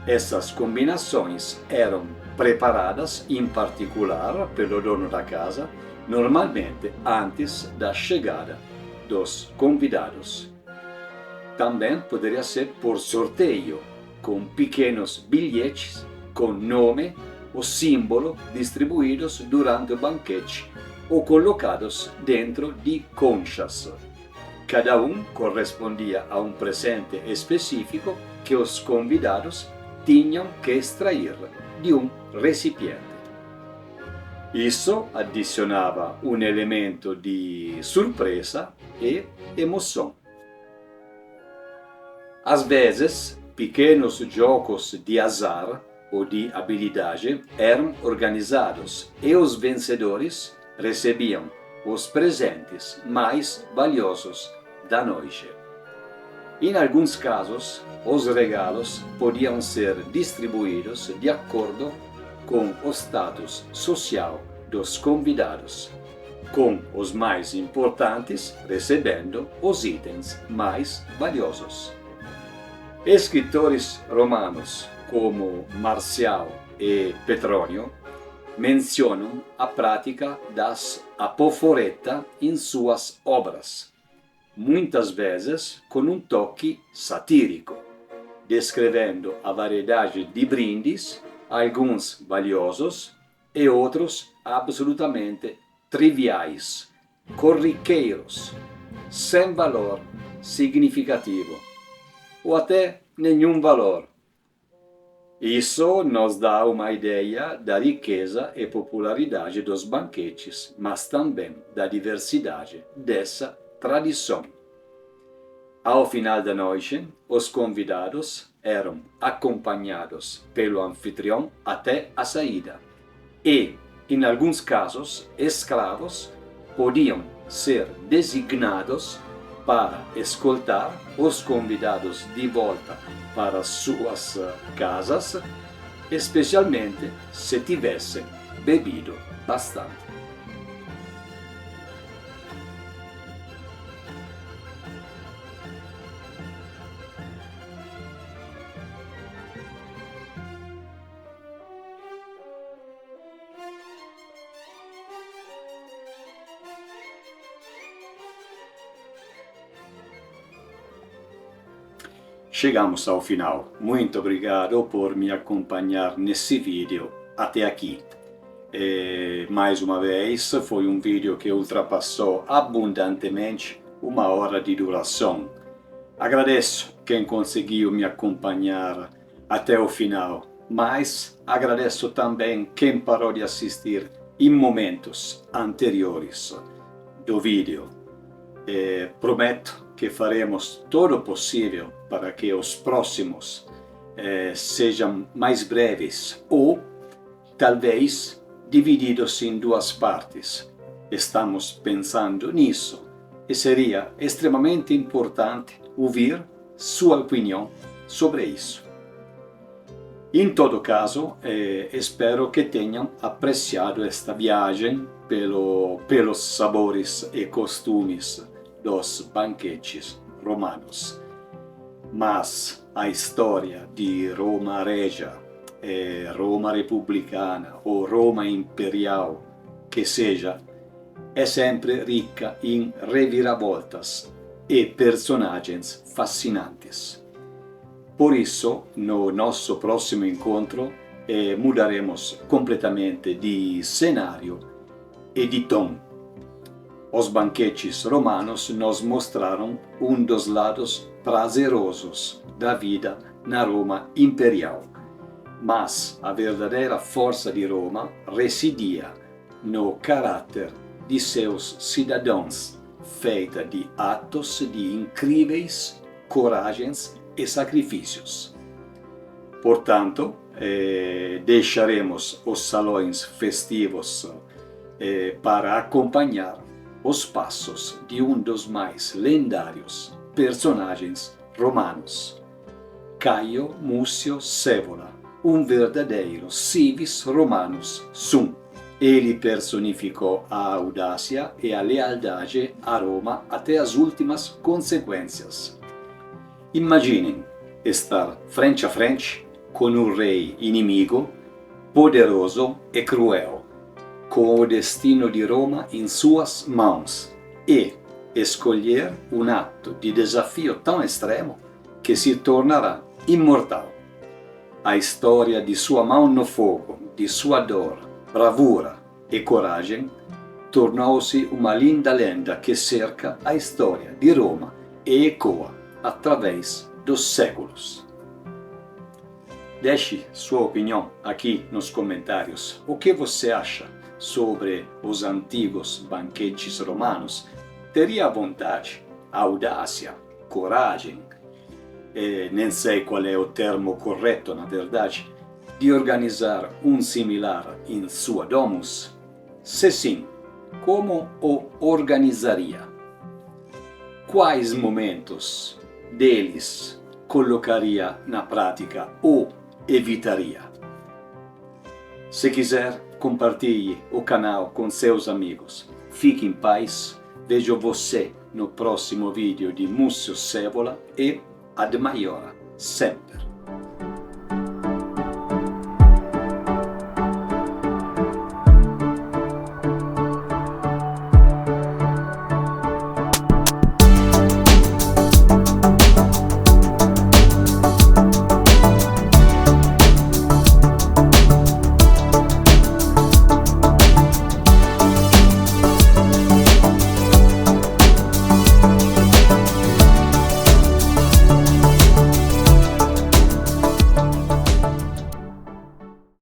Essas combinações eram preparadas em particular pelo dono da casa, normalmente antes da chegada dos convidados. Também poderia ser por sorteio, com pequenos bilhetes com nome ou símbolo distribuídos durante o banquete ou colocados dentro de conchas. Cada um correspondia a um presente específico que os convidados tinham que extrair de um recipiente. Isso adicionava um elemento de surpresa e emoção. Às vezes, pequenos jogos de azar ou de habilidade eram organizados e os vencedores recebiam os presentes mais valiosos da noite. Em alguns casos, os regalos podiam ser distribuídos de acordo com o status social dos convidados, com os mais importantes recebendo os itens mais valiosos. Escritores romanos como Marcial e Petronio mencionam a prática das apoforeta em suas obras, muitas vezes com um toque satírico, descrevendo a variedade de brindes, alguns valiosos e outros absolutamente triviais, corriqueiros, sem valor significativo, ou até nenhum valor. Isso nos dá uma ideia da riqueza e popularidade dos banquetes, mas também da diversidade dessa tradição. Ao final da noite, os convidados eram acompanhados pelo anfitrião até a saída e, em alguns casos, escravos podiam ser designados para escoltar os convidados de volta para suas casas, especialmente se tivessem bebido bastante. chegamos ao final. Muito obrigado por me acompanhar nesse vídeo até aqui. Mais uma vez, foi um vídeo que ultrapassou abundantemente 1 hora de duração. Agradeço quem conseguiu me acompanhar até o final, mas agradeço também quem parou de assistir em momentos anteriores do vídeo. Prometo que faremos todo o possível para que os próximos sejam mais breves ou talvez divididos em 2 partes. Estamos pensando nisso e seria extremamente importante ouvir sua opinião sobre isso. Em todo caso, espero que tenham apreciado esta viagem pelos sabores e costumes dos banquetes romanos. Mas a história de Roma Regia, Roma Republicana ou Roma Imperial, que seja, é sempre rica em reviravoltas e personagens fascinantes. Por isso, no nosso próximo encontro, mudaremos completamente de cenário e de tom. Os banquetes romanos nos mostraram um dos lados prazerosos da vida na Roma Imperial. Mas a verdadeira força de Roma residia no caráter de seus cidadãos, feita de atos de incríveis coragens e sacrifícios. Portanto, deixaremos os salões festivos para acompanhar os passos de um dos mais lendários personagens romanos, Caio Múcio Scaevola, um verdadeiro civis romanus sum. Ele personificou a audácia e a lealdade a Roma até as últimas consequências. Imaginem estar frente a frente com um rei inimigo, poderoso e cruel, com o destino de Roma em suas mãos e escolher um ato de desafio tão extremo que se tornará imortal. A história de sua mão no fogo, de sua dor, bravura e coragem tornou-se uma linda lenda que cerca a história de Roma e ecoa através dos séculos. Deixe sua opinião aqui nos comentários. O que você acha sobre os antigos banquetes romanos? Teria vontade, audácia, coragem, nem sei qual é o termo correto na verdade, de organizar um similar em sua domus? Se sim, como o organizaria? Quais momentos deles colocaria na prática ou evitaria? Se quiser, compartilhe o canal com seus amigos. Fique em paz. Vejo você no próximo vídeo de Múcio Scaevola e ad maiora sempre.